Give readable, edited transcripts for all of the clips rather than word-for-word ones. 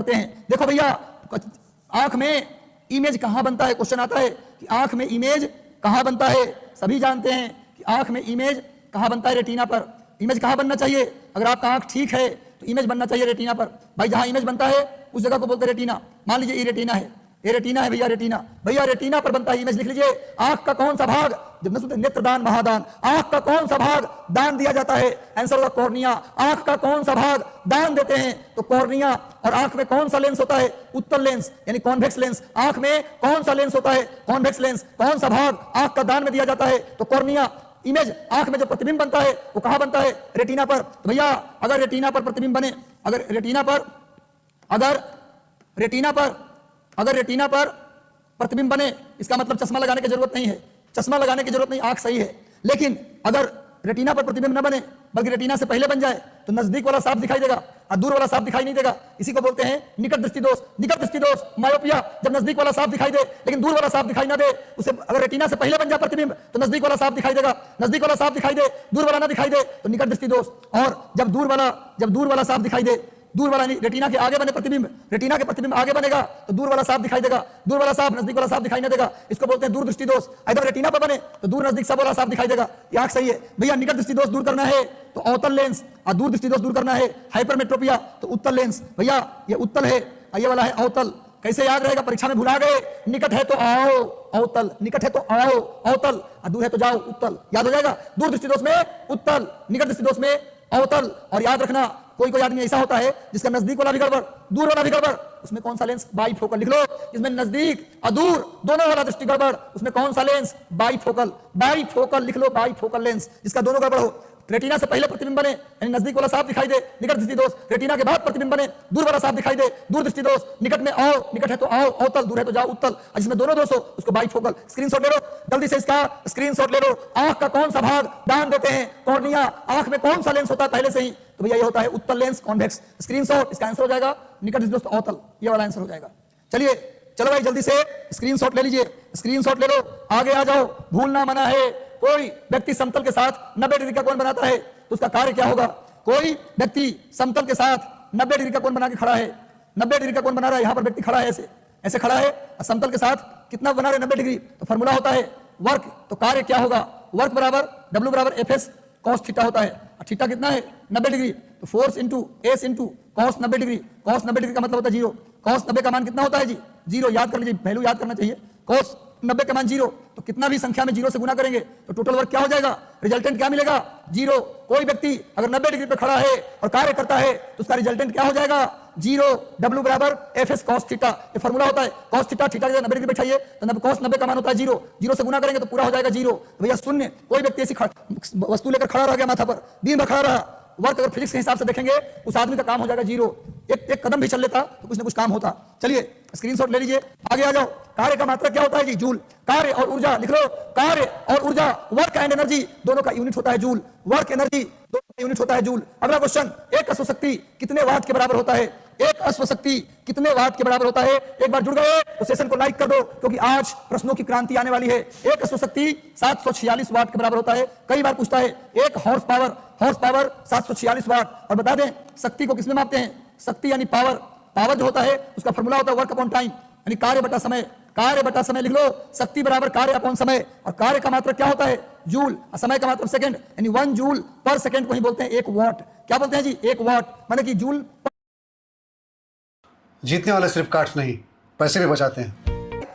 करते हैं। देखो भैया, आंख में इमेज कहां बनता है, क्वेश्चन आता है कि आंख में इमेज कहां बनता है। सभी जानते हैं कि आंख में इमेज कहां बनता है, रेटिना पर। इमेज कहां बनना चाहिए, अगर आपका आंख ठीक है तो इमेज बनना चाहिए रेटिना पर। भाई जहां इमेज बनता है उस जगह को बोलते हैं रेटिना। मान लीजिए ये रेटिना है, ये रेटिना है भैया, रेटिना भैया रेटिना पर बनता है इमेज। लिख लीजिए, आंख का कौन सा भाग, जब न सुनते नेत्रदान महादान, आंख का कौन सा भाग दान दिया जाता है, आंसर होगा कॉर्निया। आंख का कौन सा भाग दान देते हैं तो कॉर्निया। और आंख में कौन सा लेंस होता है, उत्तल लेंस यानी कॉन्वेक्स लेंस। आंख में कौन सा लेंस होता है, कॉन्वेक्स लेंस। कौन सा भाग आंख का दान में दिया जाता है तो कॉर्निया। इमेज आंख में जो प्रतिबिंब बनता है वो कहां बनता है, रेटिना पर। तो भैया अगर रेटिना पर प्रतिबिंब बने, अगर रेटिना पर प्रतिबिंब बने, इसका मतलब चश्मा लगाने की जरूरत नहीं है, चश्मा लगाने की जरूरत नहीं, आंख सही है। लेकिन अगर रेटिना पर प्रतिबिंब न बने बल्कि रेटिना से पहले बन जाए तो नजदीक वाला साफ दिखाई देगा और दूर वाला साफ दिखाई नहीं देगा। इसी को बोलते हैं निकट दृष्टि दोष। निकट दृष्टि दोष मायोपिया, जब नजदीक वाला साफ दिखाई दे लेकिन दूर वाला साफ दिखाई ना दे, उसे अगर रेटिना से पहले बन जाए प्रतिबिंब तो नजदीक वाला साफ दिखाई देगा, नजदीक वाला साफ दिखाई दे, दूर वाला ना दिखाई दे तो निकट दृष्टि दोष। और जब दूर वाला साफ दिखाई दे, दूर वाला नहीं, रेटिना के आगे बने प्रतिबिंब, रेटिना के प्रतिबिंब आगे बनेगा तो दूर वाला साफ दिखाई देगा, दूर वाला साफ नजदीक वाला साफ दिखाई नहीं देगा। इसको बोलते हैं दूर दृष्टि दोष। अगर रेटिना पर बने तो दूर नजदीक सब वाला साफ दिखाई देगा, ये आंख सही है। भैया निकट दृष्टि दोष दूर करना है तो अवतल लेंस, और दूर दृष्टि दोष दूर करना है हाइपरमेट्रोपिया तो उत्तल लेंस। भैया ये उत्तल है, ये वाला है अवतल। कैसे याद रहेगा, परीक्षा में भुला गए, निकट है तो आओ अवतल, निकट है तो आओ अवतल, और दूर है तो जाओ उत्तल, याद हो जाएगा। दूर दृष्टि दोष में उत्तल, निकट दृष्टि दोष में अवतल। और याद रखना, कोई आदमी ऐसा होता है जिसका नजदीक वाला भी गड़बड़, दूर वाला भी गड़बड़, उसमें कौन सा लेंस, बाईफोकल। लिख लो, इसमें नजदीक और दूर दोनों वाला दृष्टि गड़बड़, उसमें कौन सा लेंस, बाईफोकल। बाईफोकल लिख लो, बाईफोकल लेंस, जिसका दोनों गड़बड़ हो। रेटिना से पहले प्रतिबिंब बने यानी नजदीक वाला साफ दिखाई दे, निकट दृष्टि दोष। रेटिना के बाद प्रतिबिंब बने, दूर वाला साफ दिखाई दे, दूर दृष्टि दोष। निकट में आओ, निकट है तो आओ अवतल, दूर है तो जाओ उत्तल, जिसमें दोनों दोष हो उसको बाईफोकल। स्क्रीनशॉट ले लो, जल्दी से इसका स्क्रीनशॉट ले लो। आंख का कौन सा भाग दान देते हैं, कॉर्निया। आंख में कौन सा लेंस होता है पहले से ही, तो भैया ये होता है उत्तल लेंस कॉन्वेक्स। स्क्रीनशॉट, इसका आंसर हो जाएगा निकट दृष्टि दोष अवतल, ये वाला आंसर हो जाएगा। चलिए चलो भाई जल्दी से स्क्रीनशॉट ले लीजिए, स्क्रीनशॉट ले लो, आगे आ जाओ, भूलना मना है। कोई व्यक्ति समतल के साथ 90 डिग्री का कोण बनाता है तो उसका कार्य क्या होगा। कोई व्यक्ति समतल के साथ 90 डिग्री का कोण बना के खड़ा है, 90 डिग्री का कोण बना रहा है, यहां पर व्यक्ति खड़ा है, ऐसे खड़ा है, समतल के साथ कितना बना रहे 90 डिग्री। तो फॉर्मूला होता है वर्क, तो कार्य क्या होगा, वर्क बराबर W बराबर FS cos थीटा होता है। और थीटा कितना है 90 डिग्री, तो force into S into cos 90 degree. cos 90 degree का मतलब होता है 0। cos 90 का मान कितना होता है जी, 0। याद कर लीजिए, वैल्यू याद करना चाहिए। cos 90 का मान 0, तो कितना भी संख्या में 0 से गुना करेंगे तो टोटल वर्क क्या हो जाएगा, रिजल्टेंट क्या मिलेगा, 0। कोई व्यक्ति अगर 90 डिग्री पे खड़ा है और कार्य करता है तो उसका रिजल्टेंट क्या हो जाएगा, 0। W बराबर FS cos थीटा, ये फॉर्मूला होता है। cos थीटा, थीटा के 90 डिग्री बैठाइए तो cos 90 का मान होता है 0। 0 से गुना करेंगे तो पूरा हो जाएगा 0। तो भैया शून्य। कोई व्यक्ति ऐसी वस्तु लेकर खड़ा रह गया माथा पर, दिन भर खड़ा रहा, वर्क अगर फिजिक्स के हिसाब से देखेंगे उस आदमी का काम हो जाएगा 0। एक कदम भी चल लेता तो कुछ ना कुछ काम होता। चलिए स्क्रीनशॉट ले लीजिए, आगे आ जाओ। कार्य का मात्रा क्या होता है जी, जूल। कार्य और ऊर्जा लिख लो, कार्य और ऊर्जा, वर्क एंड एनर्जी दोनों का यूनिट होता है जूल। वर्क एनर्जी दोनों का यूनिट होता है जूल। अगला क्वेश्चन, एक अश्व शक्ति कितने वाट के बराबर होता है, एक अश्व शक्ति कितने वाट के बराबर होता है। एक बार जुड़ गए तो सेशन को लाइक कर दो क्योंकि आज प्रश्नों की क्रांति आने वाली है। एक अश्व शक्ति 746 वाट के बराबर होता है। कई बार पूछता है एक हॉर्स पावर 746 वाट। और बता दें शक्ति को किसमें मापते हैं, शक्ति यानी पावर जो होता है उसका फॉर्मूला होता है वर्क अपॉन टाइम यानी कार्य बटा समय। कार्य बटा समय लिख लो, शक्ति बराबर कार्य अपॉन समय। और कार्य का मात्रक क्या होता है, जूल, और समय का मात्रक सेकंड यानी 1 जूल पर सेकंड को ही बोलते हैं 1 वाट। क्या बोलते हैं जी, 1 वाट, माने कि जूल। जीतने वाले सिर्फ कार्ड्स नहीं पैसे भी बचाते हैं।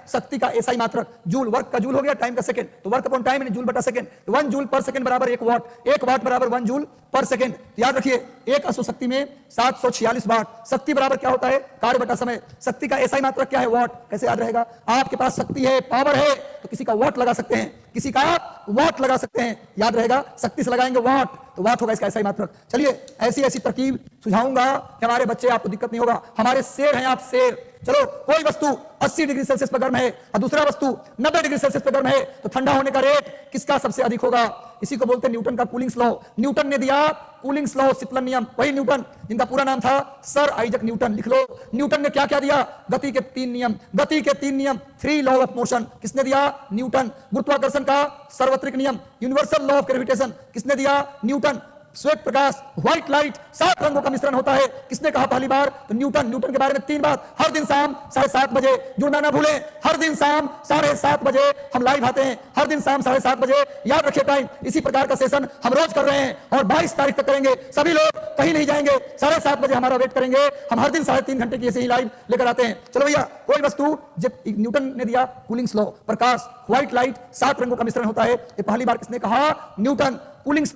शक्ति का एसआई मात्रक जूल, वर्क का जूल हो गया, टाइम का सेकंड, तो वर्क अपॉन टाइम यानी जूल बटा सेकंड। 1 जूल पर सेकंड बराबर 1 वाट, 1 वाट बराबर 1 जूल पर सेकंड। तो याद रखिए एक अश्व शक्ति में 746 वाट। शक्ति बराबर क्या होता है, कार्य बटा समय। शक्ति का एसआई मात्रक क्या है, वाट। कैसे याद रहेगा, आपके पास शक्ति है, पावर है, तो किसी का वाट लगा सकते हैं, किसी का वाट लगा सकते हैं। याद रहेगा, शक्ति से लगाएंगे वाट तो वाट होगा इसका एसआई मात्रक। चलिए ऐसी तरकीब सुझाऊंगा कि हमारे बच्चे, आपको दिक्कत नहीं होगा। हमारे शेर हैं आप, शेर। चलो कोई वस्तु 80 डिग्री सेल्सियस पर गर्म है और दूसरा वस्तु 90 डिग्री सेल्सियस पर गर्म है तो ठंडा होने का रेट किसका सबसे अधिक होगा। इसी को बोलते हैं न्यूटन का कूलिंग लॉ। न्यूटन ने दिया कूलिंग लॉ, शीतलन नियम। वही न्यूटन जिनका पूरा नाम था सर आइजक न्यूटन। लिख लो, न्यूटन ने क्या क्या दिया, गति के 3 नियम। गति के 3 नियम, 3 लॉ ऑफ मोशन किसने दिया, न्यूटन। गुरुत्वाकर्षण का सार्वत्रिक नियम, यूनिवर्सल लॉ ऑफ ग्रेविटेशन किसने दिया, न्यूटन। श्वेत प्रकाश, व्हाइट लाइट, 7 रंगों का मिश्रण होता है। किसने कहा पहली बार? तो न्यूटन के बारे में 3 बात। हर दिन शाम 7:30 बजे जुड़ना ना भूलें। हर दिन शाम 7:30 बजे हम लाइव आते हैं। हर दिन शाम 7:30 बजे, याद रखिए टाइम। इसी प्रकार का सेशन हम रोज कर रहे हैं और 22 तारीख तक करेंगे। सभी लोग कहीं नहीं जाएंगे, 7:30 बजे हमारा वेट करेंगे। हम हर दिन 3.5 घंटे की ऐसे ही लाइव लेकर आते हैं। चलो भैया, कोई वस्तु, जब न्यूटन ने दिया कूलिंग्स लॉ, प्रकाश, व्हाइट लाइट, 7 रंगों का मिश्रण होता है। ये पहली बार किसने कहा? न्यूटन। कूलिंग्स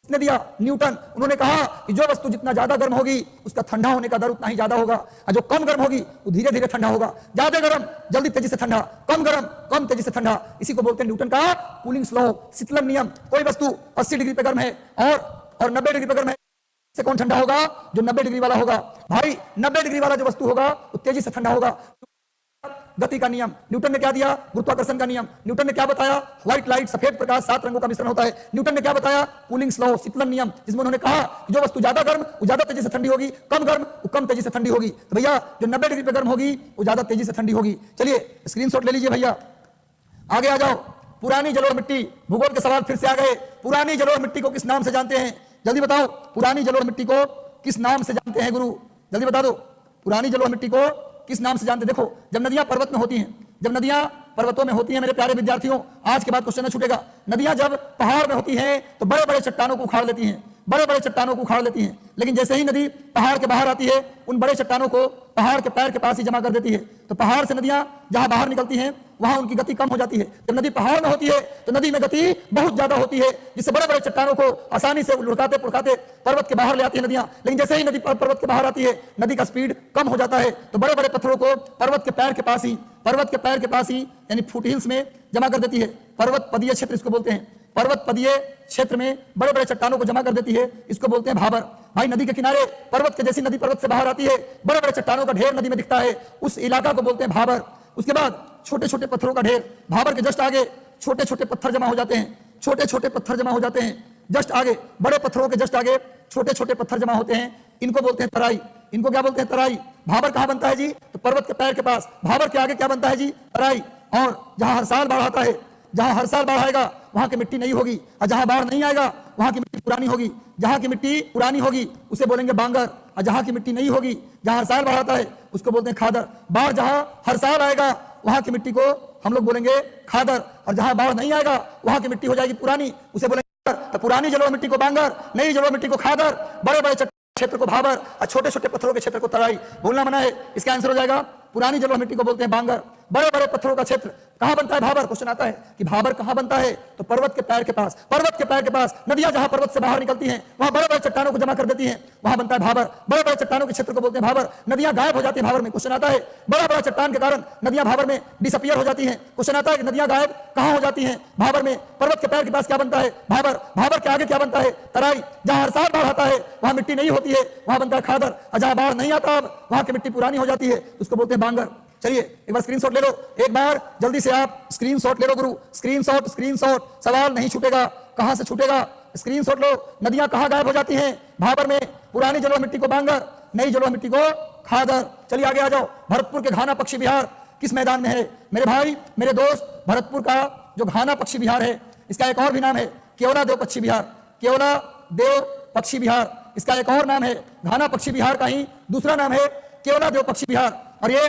ने दिया? न्यूटन। उन्होंने कहा कि जो वस्तु जितना ज्यादा गर्म होगी उसका ठंडा होने का दर उतना ही ज्यादा होगा, और जो कम गर्म होगी वो धीरे धीरे ठंडा होगा। ज्यादा गर्म जल्दी तेजी से ठंडा, कम गर्म कम तेजी से ठंडा। इसी को बोलते हैं न्यूटन का कूलिंग्स लॉ, शीतलन नियम। कोई वस्तु 80 डिग्री पे गर्म है और 90 डिग्री पे गर्म है, से कौन ठंडा होगा? जो 90 डिग्री वाला होगा। भाई 90 डिग्री वाला जो वस्तु होगा वो तेजी से ठंडा होगा। गति का नियम न्यूटन ने क्या दिया? गुरुत्वाकर्षण का नियम। न्यूटन ने क्या बताया? व्हाइट लाइट, सफेद प्रकाश, 7 रंगों का मिश्रण होता है। न्यूटन ने क्या बताया? कूलिंग्स लॉ, शीतलन नियम, जिसमें उन्होंने कहा कि जो वस्तु ज्यादा गर्म वो ज्यादा तेजी से ठंडी होगी, कम गर्म वो कम तेजी से ठंडी होगी। तो भैया जो 90 डिग्री पे गर्म होगी वो ज्यादा तेजी से ठंडी होगी। चलिए स्क्रीनशॉट ले लीजिए भैया, आगे आ जाओ। पुरानी जलोढ़ मिट्टी, भूगोल के सवाल फिर से आ गए। पुरानी जलोढ़ मिट्टी को किस नाम से जानते हैं? जल्दी बताओ, पुरानी जलोढ़ मिट्टी को किस नाम से जानते हैं गुरु? जल्दी बता दो, पुरानी जलोढ़ मिट्टी को किस नाम से जानते? देखो, जब नदियां पर्वत में होती हैं, जब नदियां पर्वतों में होती हैं, मेरे प्यारे विद्यार्थियों, आज के बाद क्वेश्चन न छूटेगा। नदियां जब पहाड़ में होती हैं तो बड़े बड़े चट्टानों को उखाड़ लेती हैं, बड़े बड़े चट्टानों को उखाड़ लेती हैं। लेकिन जैसे ही नदी पहाड़ के बाहर आती है, उन बड़े चट्टानों को पहाड़ के पैर के पास ही जमा कर देती है। तो पहाड़ से नदियां जहां बाहर निकलती हैं वहां उनकी गति कम हो जाती है। जब नदी पहाड़ में होती है तो नदी में गति बहुत ज्यादा होती है, जिससे बड़े बड़े चट्टानों को आसानी से लुढ़काते पुढ़काते पर्वत के बाहर ले आती है नदियां। लेकिन जैसे ही नदी पर्वत के बाहर आती है, नदी का स्पीड कम हो जाता है। तो बड़े बड़े पत्थरों को पर्वत के पैर के पास ही यानी फुट हिल्स में जमा कर देती है। पर्वत पदीय क्षेत्र इसको बोलते हैं। पर्वत पदीय क्षेत्र में बड़े बड़े चट्टानों को जमा कर देती है, इसको बोलते हैं भाबर। भाई नदी के किनारे पर्वत के जैसी नदी पर्वत से बाहर आती है, बड़े बड़े चट्टानों का ढेर नदी में दिखता है, उस इलाका को बोलते हैं भाबर। उसके बाद छोटे छोटे पत्थरों का ढेर, भाबर के जस्ट आगे छोटे छोटे पत्थर जमा हो जाते हैं, छोटे छोटे पत्थर जमा हो जाते हैं। जस्ट आगे, बड़े पत्थरों के जस्ट आगे छोटे छोटे पत्थर जमा होते हैं, इनको बोलते हैं तराई। इनको क्या बोलते हैं? तराई। भाबर कहां बनता है जी? तो पर्वत के पैर के पास। भाबर के आगे क्या बनता है जी? तराई। और जहां हर साल बाढ़ आता है, जहां हर साल बाढ़ आएगा वहां की मिट्टी नहीं होगी, और जहां बाढ़ नहीं आएगा वहां की मिट्टी पुरानी होगी। जहां की मिट्टी पुरानी होगी उसे बोलेंगे बांगर, और जहां की मिट्टी नहीं होगी, जहां हर साल बाढ़ आता है, उसको बोलते हैं खादर। बाढ़ जहां हर साल आएगा वहां की मिट्टी को हम लोग बोलेंगे खादर, और जहां बाढ़ नहीं आएगा वहां की मिट्टी हो जाएगी पुरानी, उसे बोलेंगे। तो पुरानी जलोढ़ मिट्टी को बांगर, नई जलोढ़ मिट्टी को खादर, बड़े बड़े क्षेत्र को भाबर और छोटे छोटे पत्थरों के क्षेत्र को तराई। भूलना मना है। इसका आंसर हो जाएगा पुरानी जलोढ़ मिट्टी को बोलते हैं बांगर, बड़े बड़े पत्थरों का क्षेत्र। कहां बनता है भाबर? क्वेश्चन आता है कि भाबर कहां बनता है? तो पर्वत के पैर के पास। पर्वत के पैर के पास नदियां जहां पर्वत से बाहर निकलती हैं वहां बड़े बड़े चट्टानों को जमा कर देती हैं, वहां बनता है भाबर। बड़े बड़े चट्टानों के क्षेत्र को बोलते हैं भाबर। नदियां गायब हो जाती हैं भाबर में। क्वेश्चन आता है बड़ा बड़ा चट्टान के कारण नदियां भाबर में डिसअपियर हो जाती हैं। क्वेश्चन आता है कि नदियां गायब कहां हो जाती हैं? भाबर में। पर्वत के पैर के पास क्या बनता है? भाबर। भाबर के आगे क्या बनता है? तराई। जहां हर साल बाढ़ आता है वहां मिट्टी नहीं होती है, वहां बनता है खादर, और जहां बाढ़ नहीं आता वहां की मिट्टी पुरानी हो जाती है, उसको बोलते हैं बांगर। चलिए एक बार स्क्रीनशॉट ले लो, एक बार जल्दी से आप स्क्रीनशॉट ले लो गुरु। स्क्रीनशॉट स्क्रीनशॉट, सवाल नहीं छूटेगा। कहां से छूटेगा? स्क्रीनशॉट लो। नदियां कहां गायब हो जाती हैं? भाबर में। पुरानी जलोढ़ मिट्टी को बांगर, नई जलोढ़ मिट्टी को खादर। चलिए आगे आ जाओ। भरतपुर के घाना पक्षी विहार किस मैदान में है? मेरे भाई मेरे दोस्त, भरतपुर का जो घाना पक्षी विहार है, इसका एक और भी नाम है केवला देव पक्षी विहार। केवला देव पक्षी विहार इसका एक और नाम है। घाना पक्षी विहार का ही दूसरा नाम है केवला देव पक्षी विहार। और ये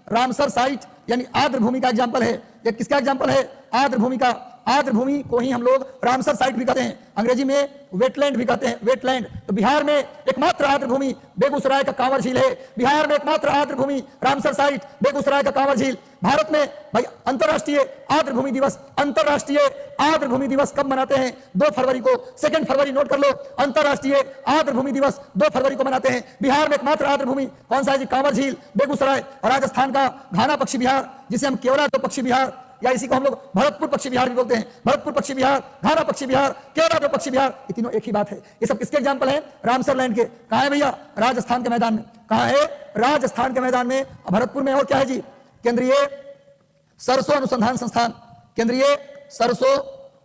रामसर साइट यानी आर्द्र भूमि का एग्जाम्पल है। ये किसका एग्जाम्पल है? आर्द्र भूमि का। आर्द्र भूमि को ही हम लोग रामसर साइट भी कहते हैं, अंग्रेजी में वेटलैंड भी कहते हैं, वेटलैंड। तो बिहार में एकमात्र आर्द्र भूमि बेगूसराय का कांवर झील है। बिहार में एकमात्र आर्द्र भूमि रामसर साइट, बेगूसराय का कांवर झील। भारत में भाई अंतरराष्ट्रीय आर्द्र भूमि दिवस, अंतरराष्ट्रीय आर्द्र भूमि दिवस कब मनाते हैं? 2 फरवरी को। 2 फरवरी नोट कर लो, अंतरराष्ट्रीय आर्द्र भूमि दिवस 2 फरवरी को मनाते हैं। बिहार में एकमात्र आर्द्र भूमि कौन सा है जी? कांवर झील, बेगूसराय। और राजस्थान का घाना पक्षी विहार, जिसे हम केवला देव पक्षी विहार या इसी को हम लोग भरतपुर पक्षी विहार भी बोलते हैं। भरतपुर पक्षी विहार, घाना पक्षी विहार, केवला देव पक्षी विहार, ये तीनों एक ही बात है। ये सब किसके एग्जाम्पल हैं? रामसर लैंड के। कहां है भैया? राजस्थान के मैदान में। कहां है? राजस्थान के मैदान में। भरतपुर में और क्या है जी? केंद्रीय सरसों अनुसंधान संस्थान। केंद्रीय सरसों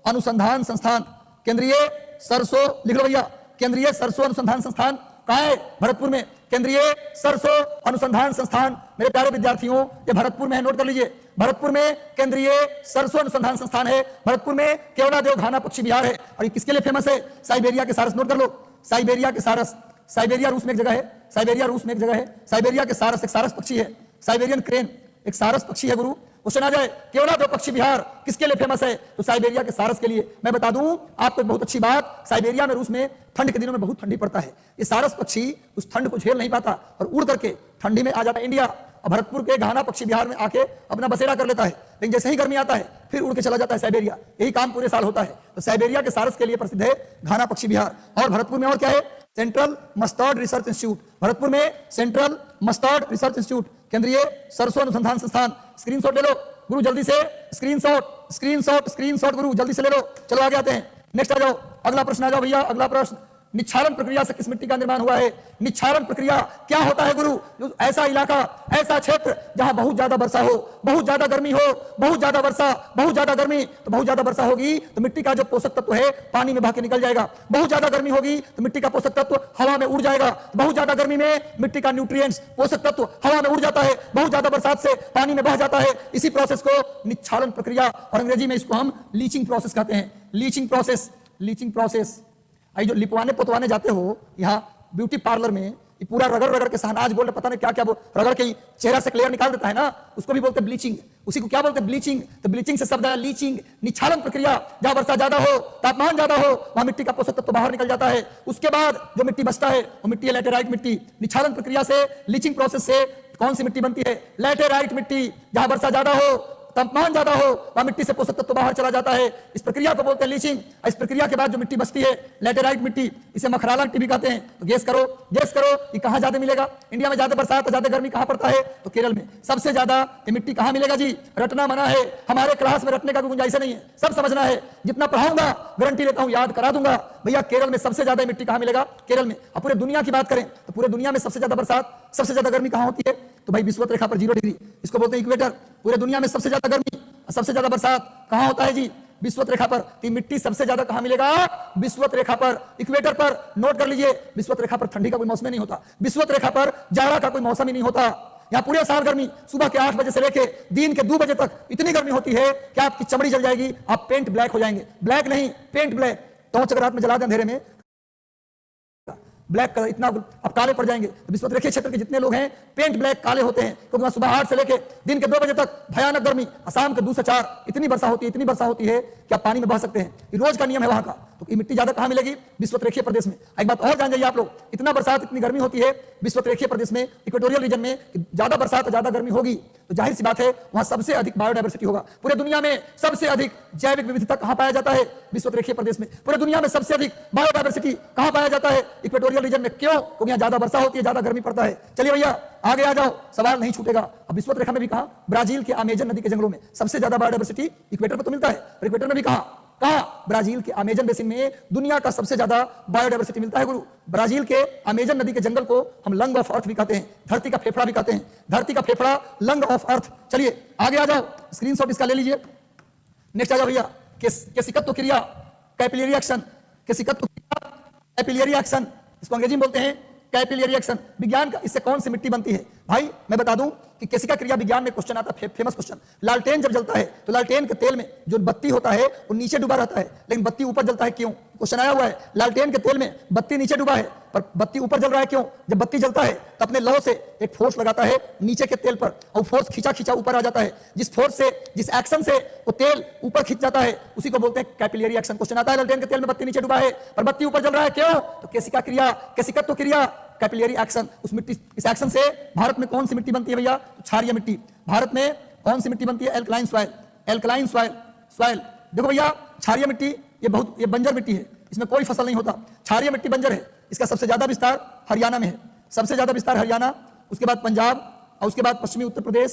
अनुसंधान संस्थान। केंद्रीय सरसों लिख लो भैया, केंद्रीय सरसों अनुसंधान संस्थान कहाँ है? भरतपुर में। केंद्रीय सरसों अनुसंधान संस्थान, मेरे प्यारे विद्यार्थियों, ये भरतपुर में है, नोट कर लीजिए। भरतपुर में केंद्रीय सरसों अनुसंधान संस्थान है। भरतपुर में केवलादेव घाना पक्षी विहार है। और ये किसके लिए फेमस है? साइबेरिया के सारस। नोट कर लो, साइबेरिया के सारस। साइबेरिया रूस में एक जगह है, साइबेरिया रूस में एक जगह है। साइबेरिया के सारस एक सारस पक्षी है, साइबेरियन क्रेन एक सारस पक्षी है गुरु। क्वेश्चन आ जाए केवलादेव पक्षी विहार किसके लिए फेमस है? तो साइबेरिया के सारस के लिए। मैं बता दूं आपको एक बहुत अच्छी बात, साइबेरिया में रूस में ठंड के दिनों में बहुत ठंडी पड़ता है। ये सारस पक्षी उस ठंड को झेल नहीं पाता और उड़ करके ठंडी में आ जाता है इंडिया और भरतपुर के घाना पक्षी विहार में आके अपना बसेरा कर लेता है। लेकिन जैसे ही गर्मी आता है फिर उड़ के चला जाता है साइबेरिया। यही काम पूरे साल होता है। तो साइबेरिया के सारस के लिए प्रसिद्ध है घाना पक्षी विहार। और भरतपुर में और क्या है? Central mustard research institute. Bharatpur में सेंट्रल मस्टर्ड रिसर्च इंस्टीट्यूट, केंद्रीय सरसों अनुसंधान संस्थान। स्क्रीनशॉट ले लो गुरु, जल्दी से स्क्रीनशॉट स्क्रीनशॉट स्क्रीनशॉट गुरु, जल्दी से ले लो। चलो आगे आते हैं, नेक्स्ट आ जाओ, अगला प्रश्न आ जाओ भैया। अगला प्रश्न, निच्छालन प्रक्रिया से किस मिट्टी का निर्माण हुआ है? निच्छालन प्रक्रिया क्या होता है गुरु? जो ऐसा इलाका, ऐसा क्षेत्र जहां बहुत ज्यादा वर्षा हो, बहुत ज्यादा गर्मी हो, बहुत ज्यादा वर्षा, बहुत ज्यादा गर्मी, तो बहुत ज्यादा वर्षा होगी तो मिट्टी का जो पोषक तत्व है पानी में बह के निकल जाएगा। बहुत ज्यादा गर्मी होगी तो मिट्टी का पोषक तत्व हवा में उड़ जाएगा। बहुत ज्यादा गर्मी में मिट्टी का न्यूट्रिएंट्स, पोषक तत्व हवा में उड़ जाता है। बहुत ज्यादा बरसात से पानी में बह जाता है। इसी प्रोसेस को निच्छालन प्रक्रिया, और अंग्रेजी में इसको हम लीचिंग प्रोसेस कहते हैं। Leaching process, leaching process. आई जो लिपवाने पोतवाने जाते हो यहाँ ब्यूटी पार्लर में, ये पूरा रगड़ रगड़ के शहनाज बोल पता नहीं क्या क्या रगड़ के चेहरा से क्लियर निकाल देता है ना, उसको भी बोलते हैं ब्लीचिंग। उसी को क्या बोलते हैं? ब्लीचिंग। तो ब्लीचिंग से शब्द आया लीचिंग। निच्छालन प्रक्रिया, जहां वर्षा ज्यादा हो, तापमान ज्यादा हो, वहां मिट्टी का पोषक तत्व बाहर निकल जाता है। उसके बाद जो मिट्टी बचता है वो मिट्टी है लैटेराइट मिट्टी। निच्छालन प्रक्रिया से, लीचिंग प्रोसेस से कौन सी मिट्टी बनती है? लैटेराइट मिट्टी। जहां वर्षा ज्यादा हो, तापमान ज्यादा हो, वहां मिट्टी से पोषक तत्व बाहर चला जाता है। इस प्रक्रिया को बोलते हैं लीचिंग। इस प्रक्रिया के बाद जो मिट्टी बचती है लैटेराइट मिट्टी, इसे मखराला मिट्टी भी कहते हैं। तो गेस करो, गेस करो ये कहां ज्यादा मिलेगा? इंडिया में ज्यादा बरसात, ज्यादा गर्मी कहां पड़ता है? तो केरल में। सबसे ज्यादा ये मिट्टी कहां मिलेगा जी? रटना मना है, हमारे क्लास में रटने का कोई गुंजाइश नहीं है, सब समझना है। जितना पढ़ाऊंगा गारंटी लेता हूं याद करा दूंगा। भैया केरल में सबसे ज्यादा मिट्टी कहां मिलेगा? केरल में। अब पूरे दुनिया की बात करें तो पूरे दुनिया में सबसे ज्यादा बरसात, सबसे ज्यादा गर्मी कहां होती है? तो भाई विषुवत रेखा पर 0 डिग्री, इसको बोलते हैं इक्वेटर। पूरे दुनिया में सबसे ज्यादा गर्मी, सबसे ज्यादा बरसात कहां होता है जी? विषुवत रेखा पर। तो मिट्टी सबसे ज्यादा कहां मिलेगा? विषुवत रेखा पर, इक्वेटर पर। नोट कर लीजिए, विषुवत रेखा पर ठंडी का कोई मौसम ही नहीं होता, विषुवत रेखा पर जाड़ा का कोई मौसम ही नहीं होता। यहाँ पूरे साल गर्मी, सुबह के 8 बजे से लेके दिन के 2 बजे तक इतनी गर्मी होती है कि आपकी चमड़ी जल जाएगी, आप पेंट ब्लैक हो जाएंगे। ब्लैक नहीं, पेंट ब्लैक। टॉर्च अगर रात में जला दें अंधेरे में, ब्लैक कलर इतना अब काले पड़ जाएंगे। तो विषुवत रेखीय क्षेत्र के जितने लोग हैं पेंट ब्लैक काले होते हैं, क्योंकि वहां सुबह 8 से लेके दिन के 2 बजे तक भयानक गर्मी, शाम के 2 से 4 इतनी वर्षा होती है, इतनी वर्षा होती है कि आप पानी में बह सकते हैं। ये रोज का नियम है वहां का। तो ये मिट्टी ज्यादा कहां मिलेगी? विषुवत रेखीय प्रदेश में। एक बात और जान जाइए आप लोग, इतना बरसात, इतनी गर्मी होती है विषुवत रेखीय प्रदेश में, इक्वेटोरियल रीजन में, ज्यादा बरसात ज्यादा गर्मी होगी तो जाहिर सी बात है वहां सबसे अधिक बायोडायवर्सिटी होगा। पूरे दुनिया में सबसे अधिक जैविक विविधता कहां पाया जाता है? विषुवत रेखीय प्रदेश में। पूरे दुनिया में सबसे अधिक बायोडायवर्सिटी कहां पाया जाता है? इक्वेटोरियल रीजन में। क्यों? क्योंकि यहाँ ज्यादा वर्षा होती है, ज्यादा गर्मी पड़ता है। चलिए भैया आगे आ जाओ, सवाल नहीं छूटेगा। अब विषुवत रेखा में भी कहा? ब्राजील के अमेजन नदी के जंगलों में सबसे ज्यादा बायोडायवर्सिटी इक्वेटर पर तो मिलता है, और इक्वेटर में भी कहा? ब्राजील के अमेजन बेसिन में दुनिया का सबसे ज्यादा बायोडायवर्सिटी मिलता है गुरु। ब्राजील के अमेजन नदी के जंगल को हम लंग ऑफ अर्थ भी कहते हैं, धरती का फेफड़ा भी कहते हैं। धरती का फेफड़ा, लंग ऑफ अर्थ। चलिए आगे आ जाओ, स्क्रीनशॉट इसका ले लीजिए। नेक्स्ट आ जाओ भैया, केसिकत्व क्रिया, कैपिलरी एक्शन। केसिकत्व क्रिया, कैपिलरी एक्शन, इसको अंग्रेजी में बोलते हैं कैपिलरी एक्शन। विज्ञान का इससे कौन सी मिट्टी बनती है? भाई मैं बता दूं कि केसिका क्रिया विज्ञान में क्वेश्चन आता है, फेमस क्वेश्चन। लालटेन जब जलता है तो लालटेन के तेल में जो बत्ती होता है वो नीचे डूबा रहता है, लेकिन बत्ती ऊपर जलता है, क्यों? क्वेश्चन आया हुआ है। लालटेन के तेल में बत्ती नीचे डूबा है पर बत्ती ऊपर जल रहा है, क्यों? जब बत्ती जलता है तो अपने लौ से एक फोर्स लगाता है नीचे के तेल पर, और फोर्स खींचा खींचा ऊपर आ जाता है। जिस फोर्स से, जिस एक्शन से वो तेल ऊपर खींच जाता है उसी को बोलते हैं कैपिलरी एक्शन। क्वेश्चन आता है लालटेन के तेल में बत्ती नीचे डूबा है पर बत्ती ऊपर जल रहा है, क्यों? तो केसिका क्रिया, केसिकत्व क्रिया, कैपिलरी एक्शन। उस मिट्टी, इस एक्शन से भारत में कौन सी मिट्टी बनती है भैया? तो क्षारीय मिट्टी। भारत में कौन सी मिट्टी बनती है? Alkaline soil. Alkaline soil. देखो भैया क्षारीय मिट्टी ये बंजर मिट्टी है, इसमें कोई फसल नहीं होता। क्षारीय मिट्टी बंजर है। इसका सबसे ज्यादा विस्तार हरियाणा में है, सबसे ज्यादा विस्तार हरियाणा, उसके बाद पंजाब, और उसके बाद पश्चिमी उत्तर प्रदेश,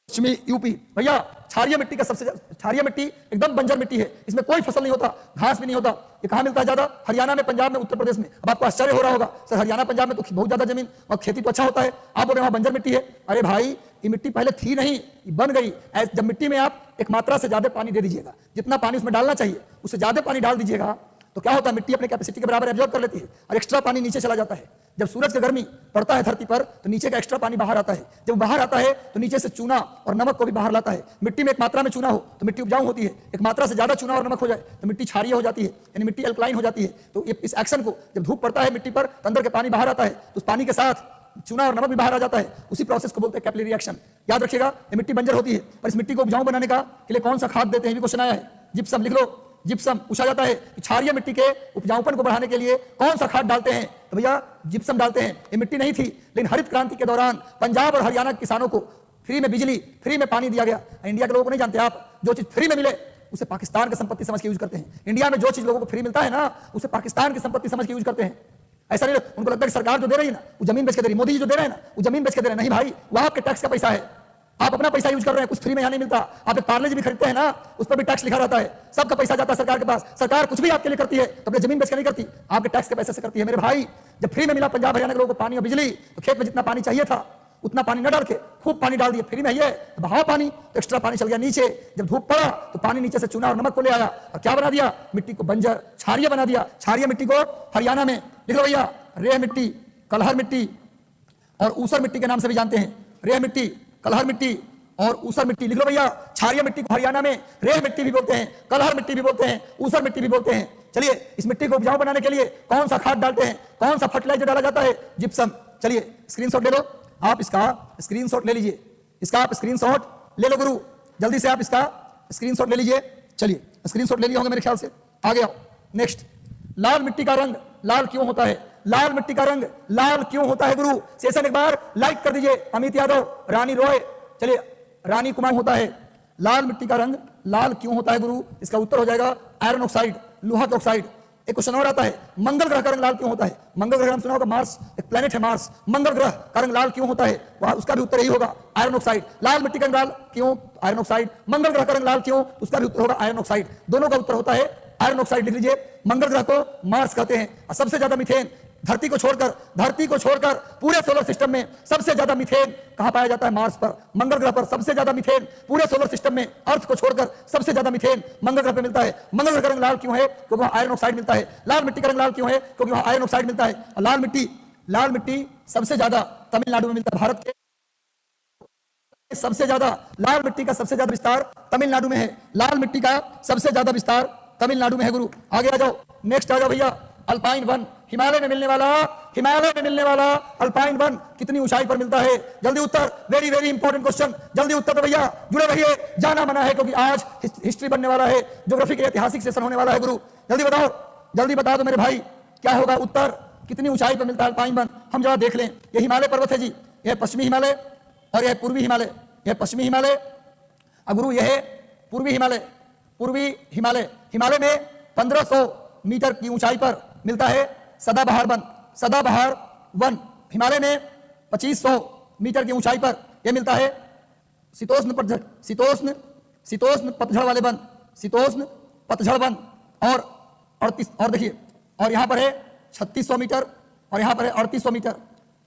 पश्चिमी यूपी। भैया क्षारीय मिट्टी का क्षारीय मिट्टी एकदम बंजर मिट्टी है, इसमें कोई फसल नहीं होता, घास भी नहीं होता। ये कहां मिलता है ज्यादा? हरियाणा में, पंजाब में, उत्तर प्रदेश में। अब आपको आश्चर्य हो रहा होगा, सर हरियाणा पंजाब में तो बहुत ज्यादा जमीन और खेती तो अच्छा होता है, आप बोल रहे वहां बंजर मिट्टी है। अरे भाई ये मिट्टी पहले थी नहीं, बन गई। जब मिट्टी में आप एक मात्रा से ज्यादा पानी दे दीजिएगा, जितना पानी उसमें डालना चाहिए उससे ज्यादा पानी डाल दीजिएगा तो क्या होता है? मिट्टी अपने कैपेसिटी के बराबर एब्जॉर्ब कर लेती है और एक्स्ट्रा पानी नीचे चला जाता है। जब सूरज का गर्मी पड़ता है धरती पर तो नीचे का एक्स्ट्रा पानी बाहर आता है। जब बाहर आता है तो नीचे से चूना और नमक को भी बाहर लाता है। मिट्टी में एक मात्रा में चूना हो तो मिट्टी उपजाऊ होती है, एक मात्रा से ज्यादा चूना और नमक हो जाए तो मिट्टी क्षारीय हो जाती है, यानी मिट्टी अल्कलाइन हो जाती है। तो इस एक्शन को जब धूप पड़ता है मिट्टी पर तो अंदर के पानी बाहर आता है, तो उस पानी के साथ चूना और नमक भी बाहर आ जाता है। उसी प्रोसेस को बोलते हैं कैपिलरी रिएक्शन। याद रखिएगा, ये मिट्टी बंजर होती है, पर इस मिट्टी को उपजाऊ बनाने का के लिए कौन सा खाद देते हैं, भी क्वेश्चन आया है। जिप्सम लिख लो, जिप्सम पूछा जाता है कि क्षारीय मिट्टी के उपजाऊपन को बढ़ाने के लिए कौन सा खाद डालते हैं, तो भैया जिप्सम डालते हैं। ये मिट्टी नहीं थी, लेकिन हरित क्रांति के दौरान पंजाब और हरियाणा के किसानों को फ्री में बिजली, फ्री में पानी दिया गया। इंडिया के लोगों को नहीं जानते आप, जो चीज फ्री में मिले उसे पाकिस्तान की संपत्ति समझ के यूज करते हैं। इंडिया में जो चीज लोगों को फ्री मिलता है ना, उसे पाकिस्तान की संपत्ति समझ के यूज करते हैं। ऐसा नहीं, उनको लगता है कि सरकार जो दे रही है ना वो जमीन बेच के दे रही, मोदी जी जो दे रहे हैं ना वो जमीन बेच के दे रहे हैं। नहीं भाई, वो आपके टैक्स का पैसा है, आप अपना पैसा यूज कर रहे हैं, कुछ फ्री में यहाँ नहीं मिलता। आप एक पार्ले जी भी खरीदते हैं ना, उस पर भी टैक्स लिखा रहता है, सबका पैसा जाता है सरकार के पास। सरकार कुछ भी आपके लिए करती है तो अपनी जमीन बेच के नहीं करती, आपके टैक्स के पैसे से करती है। मेरे भाई, जब फ्री में मिला पंजाब हरियाणा के लोगों को पानी और बिजली, तो खेत में जितना पानी चाहिए था उतना पानी न डाल के खूब पानी डाल दिया। फ्री में ही है तो बहाव पानी, तो एक्स्ट्रा पानी चल गया नीचे। जब धूप पड़ा तो पानी नीचे से चूना और नमक को ले आया और क्या बना दिया, मिट्टी को बंजर क्षारीय बना दिया। क्षारीय मिट्टी को हरियाणा में लिख लो भैया, रेह मिट्टी, कलहर मिट्टी और ऊसर मिट्टी के नाम से भी जानते हैं। रेह मिट्टी, कलहर मिट्टी और ऊसर मिट्टी लिख लो भैया। क्षारीय मिट्टी को हरियाणा में रेह मिट्टी भी बोलते हैं, कलहर मिट्टी भी बोलते हैं, ऊसर मिट्टी भी बोलते हैं। चलिए, इस मिट्टी को उपजाऊ बनाने के लिए कौन सा खाद डालते हैं, कौन सा फर्टिलाइजर डाला जाता है, जिप्सम। चलिए स्क्रीनशॉट ले लो, आप इसका स्क्रीनशॉट ले लीजिए, इसका आप स्क्रीनशॉट ले लो गुरु, जल्दी से आप इसका स्क्रीनशॉट ले लीजिए। चलिए स्क्रीनशॉट ले लिया होगा मेरे ख्याल से, आगे आओ। नेक्स्ट, लाल मिट्टी का रंग लाल क्यों होता है, लाल मिट्टी का रंग लाल क्यों होता है गुरु? सेशन एक बार लाइक कर दीजिए। अमित यादव, रानी रॉय, चलिए रानी कुमार होता है। लाल मिट्टी का रंग लाल क्यों होता है गुरु? इसका उत्तर हो जाएगा आयरन ऑक्साइड, लोहा का ऑक्साइड। एक क्वेश्चन और आता है, मंगल ग्रह का रंग लाल क्यों होता है? मंगल ग्रह नाम सुना होगा, मार्स एक प्लेनेट है मार्स। मंगल ग्रह का रंग लाल क्यों होता है? वहां उसका भी उत्तर यही होगा आयरन ऑक्साइड। लाल मिट्टी का रंग लाल क्यों? Iron oxide. मंगल ग्रह का रंग लाल क्यों? उसका भी उत्तर होगा आयरन ऑक्साइड। दोनों का उत्तर होता है आयरन ऑक्साइड। लिख लीजिए, मंगल ग्रह को मार्स कहते हैं और सबसे ज्यादा मीथेन धरती को छोड़कर पूरे सोलर सिस्टम में सबसे ज्यादा मीथेन कहां पाया जाता है? मार्स पर, मंगल ग्रह पर सबसे ज्यादा मीथेन पूरे सोलर सिस्टम में, अर्थ को छोड़कर सबसे ज्यादा मीथेन मंगल ग्रह पर मिलता है। मंगल ग्रह का रंग लाल क्यों है? क्योंकि वहां आयरन ऑक्साइड मिलता है। लाल मिट्टी का रंग लाल क्यों है? क्योंकि वहां आयरन ऑक्साइड मिलता है। और लाल मिट्टी सबसे ज्यादा तमिलनाडु में मिलता है। भारत के सबसे ज्यादा लाल मिट्टी का सबसे ज्यादा विस्तार तमिलनाडु में है। लाल मिट्टी का सबसे ज्यादा विस्तार तमिलनाडु में है गुरु। आगे आ जाओ, नेक्स्ट आ जाओ भैया। अल्पाइन वन, हिमालय में मिलने वाला अल्पाइन वन कितनी ऊंचाई पर मिलता है? जल्दी उत्तर, वेरी वेरी इंपॉर्टेंट क्वेश्चन, जल्दी उत्तर दो भैया, जुड़े रहिए, जाना मना है क्योंकि आज हिस्ट्री बनने वाला है, ज्योग्राफी के ऐतिहासिक सेशन होने वाला है गुरु। जल्दी बता दो मेरे भाई, क्या होगा उत्तर? कितनी ऊंचाई पर मिलता है अल्पाइन वन? हम जरा देख लें। ये हिमालय पर्वत है जी, यह पश्चिमी हिमालय और यह पूर्वी हिमालय। यह पश्चिमी हिमालय गुरु, यह है पूर्वी हिमालय। हिमालय में 1500 मीटर की ऊंचाई पर मिलता है सदाबहार वन। हिमालय में 2500 मीटर की ऊंचाई पर यह मिलता है शीतोष्ण पतझड़ वाले वन, शीतोष्ण पतझड़ वन। और देखिए, और यहां पर है 3600 मीटर और यहां पर है 3800 मीटर।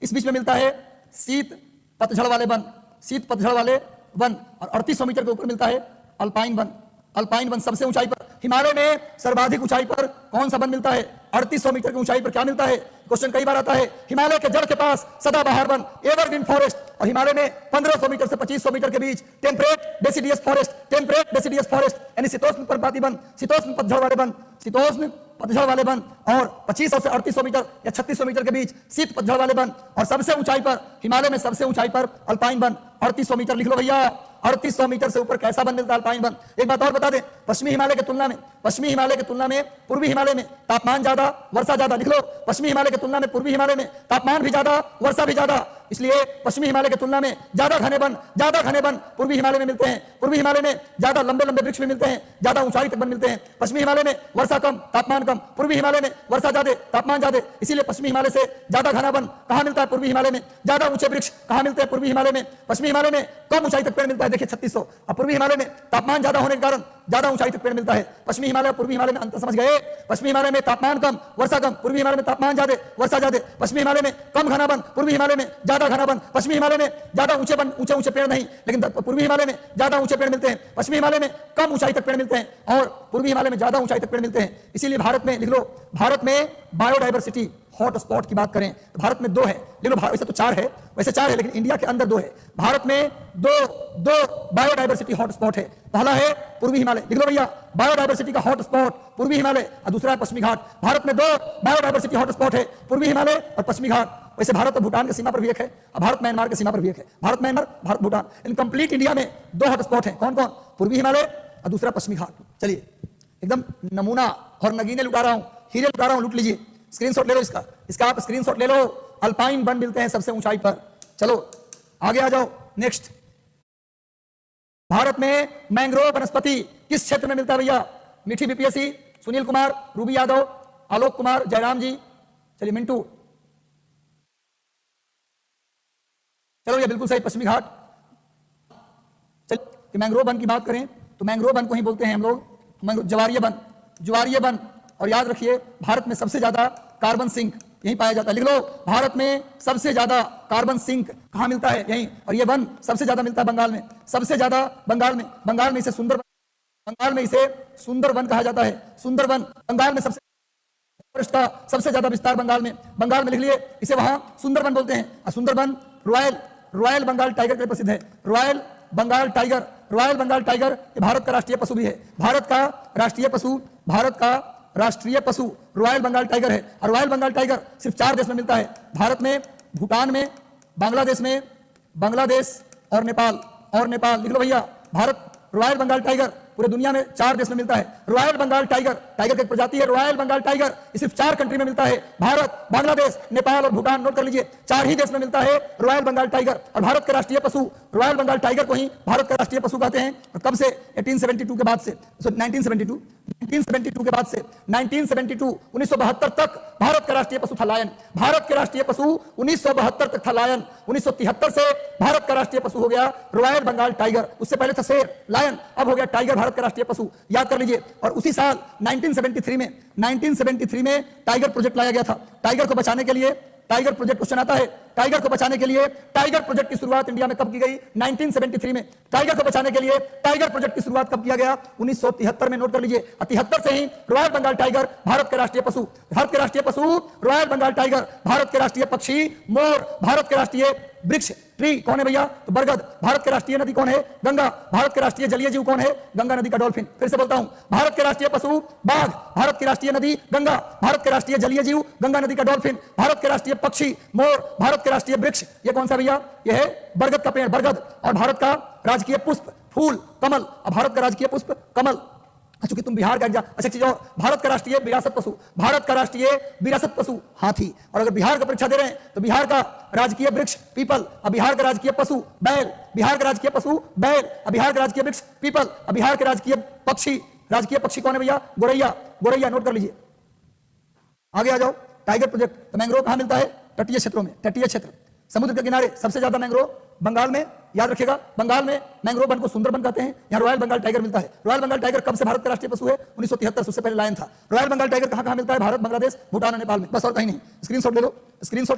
इस बीच में मिलता है शीत पतझड़ वाले वन और 3800 मीटर के ऊपर मिलता है अल्पाइन वन सबसे ऊंचाई पर। हिमालय में सर्वाधिक ऊंचाई पर कौन सा वन मिलता है? 3800 मीटर की ऊंचाई पर क्या मिलता है? क्वेश्चन कई बार आता है। हिमालय के जड़ के पास सदाबहार वन, एवरग्रीन फॉरेस्ट। और हिमालय में 1500 मीटर से 2500 मीटर के बीच टेम्परेट डेसिडियस फॉरेस्ट यानी शीतोष्ण पर्णपाती वन, शीतोष्ण पतझड़ वाले वन और 2500 से 3800 मीटर या 3600 मीटर के बीच शीत पतझड़ वाले वन। और सबसे ऊंचाई पर, हिमालय में सबसे ऊंचाई पर अल्पाइन वन 3800 मीटर। लिख लो भैया, 3800 मीटर से ऊपर कैसा वन मिलता है? Alpine one. एक बात और बता दें, पश्चिमी हिमालय के तुलना में पूर्वी हिमालय में तापमान ज्यादा, वर्षा ज्यादा। लिख लो, पश्चिमी हिमालय की तुलना में पूर्वी हिमालय में तापमान भी ज्यादा, वर्षा भी ज्यादा। इसलिए पश्चिमी हिमालय की तुलना में ज्यादा घने वन पूर्वी हिमालय में मिलते हैं। पूर्वी हिमालय में ज्यादा लंबे वृक्ष भी मिलते हैं, ज्यादा ऊंचाई तक वन मिलते हैं। पश्चिमी हिमालय में वर्षा कम, तापमान कम, पूर्वी हिमालय में वर्षा ज्यादा, तापमान ज्यादा। इसीलिए पश्चिमी हिमालय से ज्यादा घना वन कहां मिलता है? पूर्वी हिमालय में। ज्यादा ऊंचे वृक्ष कहां मिलते हैं? पूर्वी हिमालय में। पश्चिमी हिमालय में कम ऊंचाई तक पेड़ मिलता है, देखिए 3600। और पूर्वी हिमालय में तापमान ज्यादा होने के कारण ज्यादा ऊंचाई तक पेड़ मिलता है। पश्चिमी हिमालय और पूर्वी हिमालय में अंतर समझ गए? पश्चिमी हिमालय में तापमान कम, वर्षा कम, पूर्वी हिमालय में तापमान ज्यादा, वर्षा ज्यादा। पश्चिमी हिमालय में कम घना वन, पूर्वी हिमालय में ज्यादा घना वन। पश्चिमी हिमालय में ज्यादा ऊंचे पेड़ नहीं, लेकिन पूर्वी हिमालय में ज्यादा ऊंचे पेड़ मिलते हैं। पश्चिमी हिमालय में कम ऊंचाई तक पेड़ मिलते हैं और पूर्वी हिमालय में ज्यादा ऊंचाई तक पेड़ मिलते हैं। इसीलिए भारत में लिख लो, भारत में बायोडायवर्सिटी हॉट स्पॉट की बात करें तो भारत में 2 है, लेकिन वैसे तो 4 है, वैसे 4 है, लेकिन इंडिया के अंदर 2 है। भारत में दो बायोडाइवर्सिटी हॉट स्पॉट है। पहला है पूर्वी हिमालय, लिख लो भैया, बायोडाइवर्सिटी का हॉट स्पॉट पूर्वी हिमालय, और दूसरा है पश्चिमी घाट। भारत में 2 बायोडाइवर्सिटी हॉट स्पॉट है, पूर्वी हिमालय और पश्चिमी घाट। वैसे भारत और भूटान की सीमा पर भी एक है, और भारत म्यांमार की सीमा पर भी एक है। Bharat Myanmar, Bharat Bhutan, in complete India में 2 हॉट स्पॉट है। कौन कौन? पूर्वी हिमालय और दूसरा पश्चिमी घाट। चलिए एकदम नमूना और नगीने लुटा रहा हूं, हीरे लुटा रहा हूं, लूट लीजिए। स्क्रीनशॉट ले लो इसका आप स्क्रीनशॉट ले लो। अल्पाइन वन मिलते हैं सबसे ऊंचाई पर। चलो आगे आ जाओ। नेक्स्ट, भारत में मैंग्रोव वनस्पति किस क्षेत्र में मिलता है भैया? मीठी बीपीएससी, सुनील कुमार, रूबी यादव, आलोक कुमार, जयराम जी। चलिए मिंटू, चलो ये बिल्कुल सही, पश्चिमी घाट। चलिए मैंग्रोव वन की बात करें तो मैंग्रोव वन को ही बोलते हैं हम लोग ज्वारीय वन, ज्वारीय वन। और याद रखिए भारत में सबसे ज्यादा कार्बन सिंक यहीं पाया जाता है। लिख लो, भारत में सबसे ज्यादा कार्बन सिंक कहां मिलता है? यहीं। और ये वन सबसे ज्यादा मिलता है बंगाल में, सबसे ज्यादा बंगाल में। बंगाल में इसे सुंदर वन कहा जाता है। सुंदर वन बंगाल में सबसे ज्यादा विस्तार बंगाल में लिख लिए, इसे वहां सुंदरवन बोलते हैं। और सुंदरवन रॉयल बंगाल टाइगर के लिए प्रसिद्ध है। रॉयल बंगाल टाइगर ये भारत का राष्ट्रीय पशु भी है। भारत का राष्ट्रीय पशु रॉयल बंगाल टाइगर है। और रॉयल बंगाल टाइगर सिर्फ 4 देश में मिलता है, भारत में, भूटान में, बांग्लादेश और नेपाल। लिख लो भैया, भारत रॉयल बंगाल टाइगर पूरे दुनिया में 4 देश में मिलता है। रॉयल बंगाल टाइगर की एक प्रजाति है रॉयल बंगाल टाइगर, ये सिर्फ 4 कंट्री में मिलता है, भारत, बांग्लादेश, नेपाल और भूटान। नोट कर लीजिए, 4 ही देश में मिलता है रॉयल बंगाल टाइगर। और भारत के राष्ट्रीय पशु रॉयल बंगाल टाइगर को ही भारत का राष्ट्रीय पशु कहते हैं। और कब से? 1872 के बाद से, 1972 के बाद से 1972 तक भारत का राष्ट्रीय पशु था लायन। भारत के राष्ट्रीय पशु 1972 तक था लायन। 1973 से भारत का राष्ट्रीय पशु हो गया रॉयल बंगाल टाइगर। उससे पहले था शेर, लायन, अब हो गया टाइगर भारत का राष्ट्रीय पशु। याद कर लीजिए। और उसी साल 1973 में टाइगर प्रोजेक्ट लाया गया था। टाइगर को बचाने के लिए टाइगर प्रोजेक्ट क्वेश्चन आता है। टाइगर को बचाने के लिए टाइगर प्रोजेक्ट की शुरुआत इंडिया में कब की गई? 1973 में। टाइगर को बचाने के लिए टाइगर प्रोजेक्ट की शुरुआत कब किया गया? 1973 में। नोट कर लीजिए, 73 से ही रॉयल बंगाल टाइगर भारत के राष्ट्रीय पशु। भारत के राष्ट्रीय पशु रॉयल बंगाल टाइगर, भारत के राष्ट्रीय पक्षी मोर, भारत के राष्ट्रीय वृक्ष ट्री कौन है भैया? तो बरगद। भारत के राष्ट्रीय नदी कौन है? गंगा। भारत के राष्ट्रीय जलीय जीव कौन है? गंगा नदी का डॉल्फिन। फिर से बोलता हूं, भारत के राष्ट्रीय पशु बाघ, भारत की राष्ट्रीय नदी गंगा, भारत के राष्ट्रीय जलीय जीव गंगा नदी का डॉल्फिन, भारत के राष्ट्रीय पक्षी मोर, भारत के राष्ट्रीय वृक्ष ये कौन सा भैया? ये है बरगद का पेड़, बरगद। और भारत का राजकीय पुष्प फूल कमल। और भारत का राजकीय पुष्प कमल। चूंकि तुम बिहार का अच्छा चीज और, भारत का राष्ट्रीय विरासत पशु, भारत का राष्ट्रीय विरासत पशु हाथी। और अगर बिहार का परीक्षा दे रहे हैं तो बिहार का राजकीय वृक्ष पीपल, और बिहार का राजकीय पशु बैल, बिहार का राजकीय पशु बैल, और बिहार का राजकीय वृक्ष पीपल, और बिहार के राजकीय पक्षी कौन है भैया? गोरैया। नोट कर लीजिए। आगे आ जाओ। टाइगर प्रोजेक्ट, तो मैंग्रोव कहां मिलता है? तटीय क्षेत्रों में, तटीय क्षेत्र, समुद्र के किनारे सबसे ज्यादा मैंग्रोव बंगाल में। याद रखिएगा, बंगाल में मैंग्रोव वन को सुंदरबन कहते हैं। यहाँ रॉयल बंगाल टाइगर मिलता है। रॉयल बंगाल टाइगर कब से भारत का राष्ट्रीय पशु है? 1973 से, उससे पहले लायन था। रॉयल बंगाल टाइगर कहां मिलता है? भारत, बांग्लादेश, भूटान और नेपाल में, बस और कहीं नहीं। स्क्रीनशॉट ले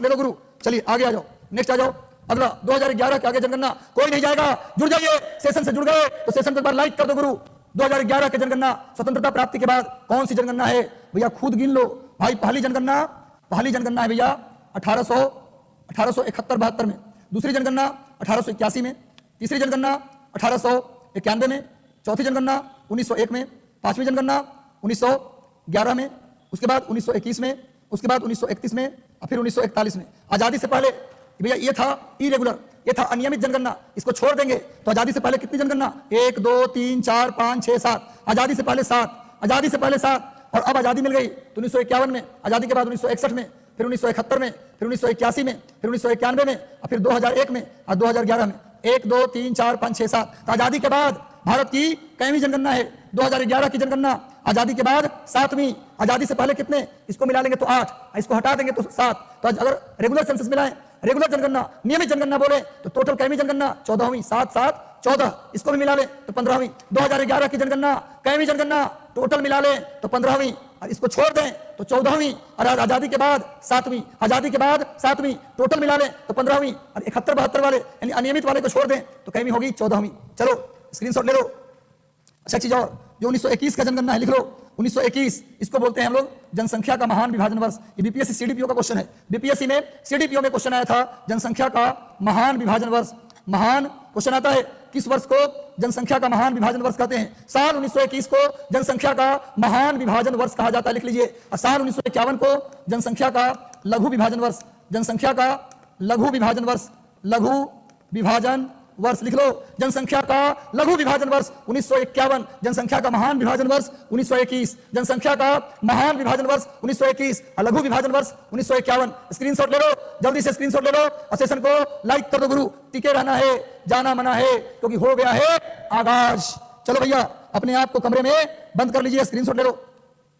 लो गुरु। चलिए आगे आ जाओ, नेक्स्ट आ जाओ। अगला 2011 के आगे जनगणना कोई नहीं जाएगा, जुड़ जाइए। सेशन से जुड़ गए तो सेशन को एक बार लाइक कर दो गुरु। 2011 की जनगणना स्वतंत्रता प्राप्ति के बाद कौन सी जनगणना है भैया? खुद गिन लो भाई। पहली जनगणना है भैया 1871-72 में। दूसरी जनगणना 1881 में। तीसरी जनगणना 1891 में। चौथी जनगणना 1901 में। पांचवी जनगणना 1911 में। उसके बाद 1921 में। उसके बाद 1931 में और फिर 1941 में। आजादी से पहले भैया ये था इरेगुलर, ये था अनियमित जनगणना। इसको छोड़ देंगे तो आजादी से पहले कितनी जनगणना? 1 2 3 4 5 6 7। आजादी से पहले 7। और अब आजादी मिल गई तो 1951 में। आजादी के बाद 1961 में, फिर 1971 में, फिर 1981 में, फिर 1991 में और फिर 2001 में और 2011 में। 1 2 3 4 5 6 7। तो आजादी के बाद भारत की कईवीं जनगणना है? 2011 की जनगणना। आजादी के बाद 7वीं। आजादी से पहले कितने? इसको मिला लेंगे तो 8, इसको हटा देंगे तो 7। तो अगर रेगुलर सेंसस मिलाएं, रेगुलर जनगणना, नियमित जनगणना बोले तो टोटल कईवीं जनगणना? 14वीं। 7 7 14, इसको भी मिला ले तो 15वीं। 2011 की जनगणना कईवीं जनगणना? टोटल मिला ले तो 15वीं, और इसको छोड़ दें तो 14वीं। और आजादी के बाद 7वीं। आजादी के बाद 7वीं, टोटल मिला ले तो 15वीं। और 71-72 वाले यानी अनियमित वाले को छोड़ दें तो कईवीं होगी? 14वीं। चलो स्क्रीनशॉट ले लो। अच्छा चीज और, जो 1921 का जनगणना है लिख लो। 1921 इसको बोलते हैं हम लोग जनसंख्या का महान विभाजन वर्ष। ये बीपीएससी सीडीपीओ का क्वेश्चन है। बीपीएससी में सीडीपीओ में क्वेश्चन आया था जनसंख्या का महान विभाजन वर्ष। महान क्वेश्चन आता है, किस वर्ष को जनसंख्या का महान विभाजन वर्ष कहते हैं? साल 1921 को जनसंख्या का महान विभाजन वर्ष कहा जाता है, लिख लीजिए। और साल 1951 को जनसंख्या का लघु विभाजन वर्ष, जनसंख्या का लघु विभाजन वर्ष, लघु विभाजन वर्ष लिख लो। जनसंख्या का लघु विभाजन वर्ष 1951, जनसंख्या का महान विभाजन वर्ष 1921, जनसंख्या का महान विभाजन वर्ष 1921 और लघु विभाजन वर्ष 1951। स्क्रीनशॉट ले लो, जल्दी से स्क्रीनशॉट ले लो और सेशन को लाइक कर दो गुरु। टिके रहना है, जाना मना है, क्योंकि हो गया है आगाज। चलो भैया अपने आप को कमरे में बंद कर लीजिए, स्क्रीनशॉट ले लो,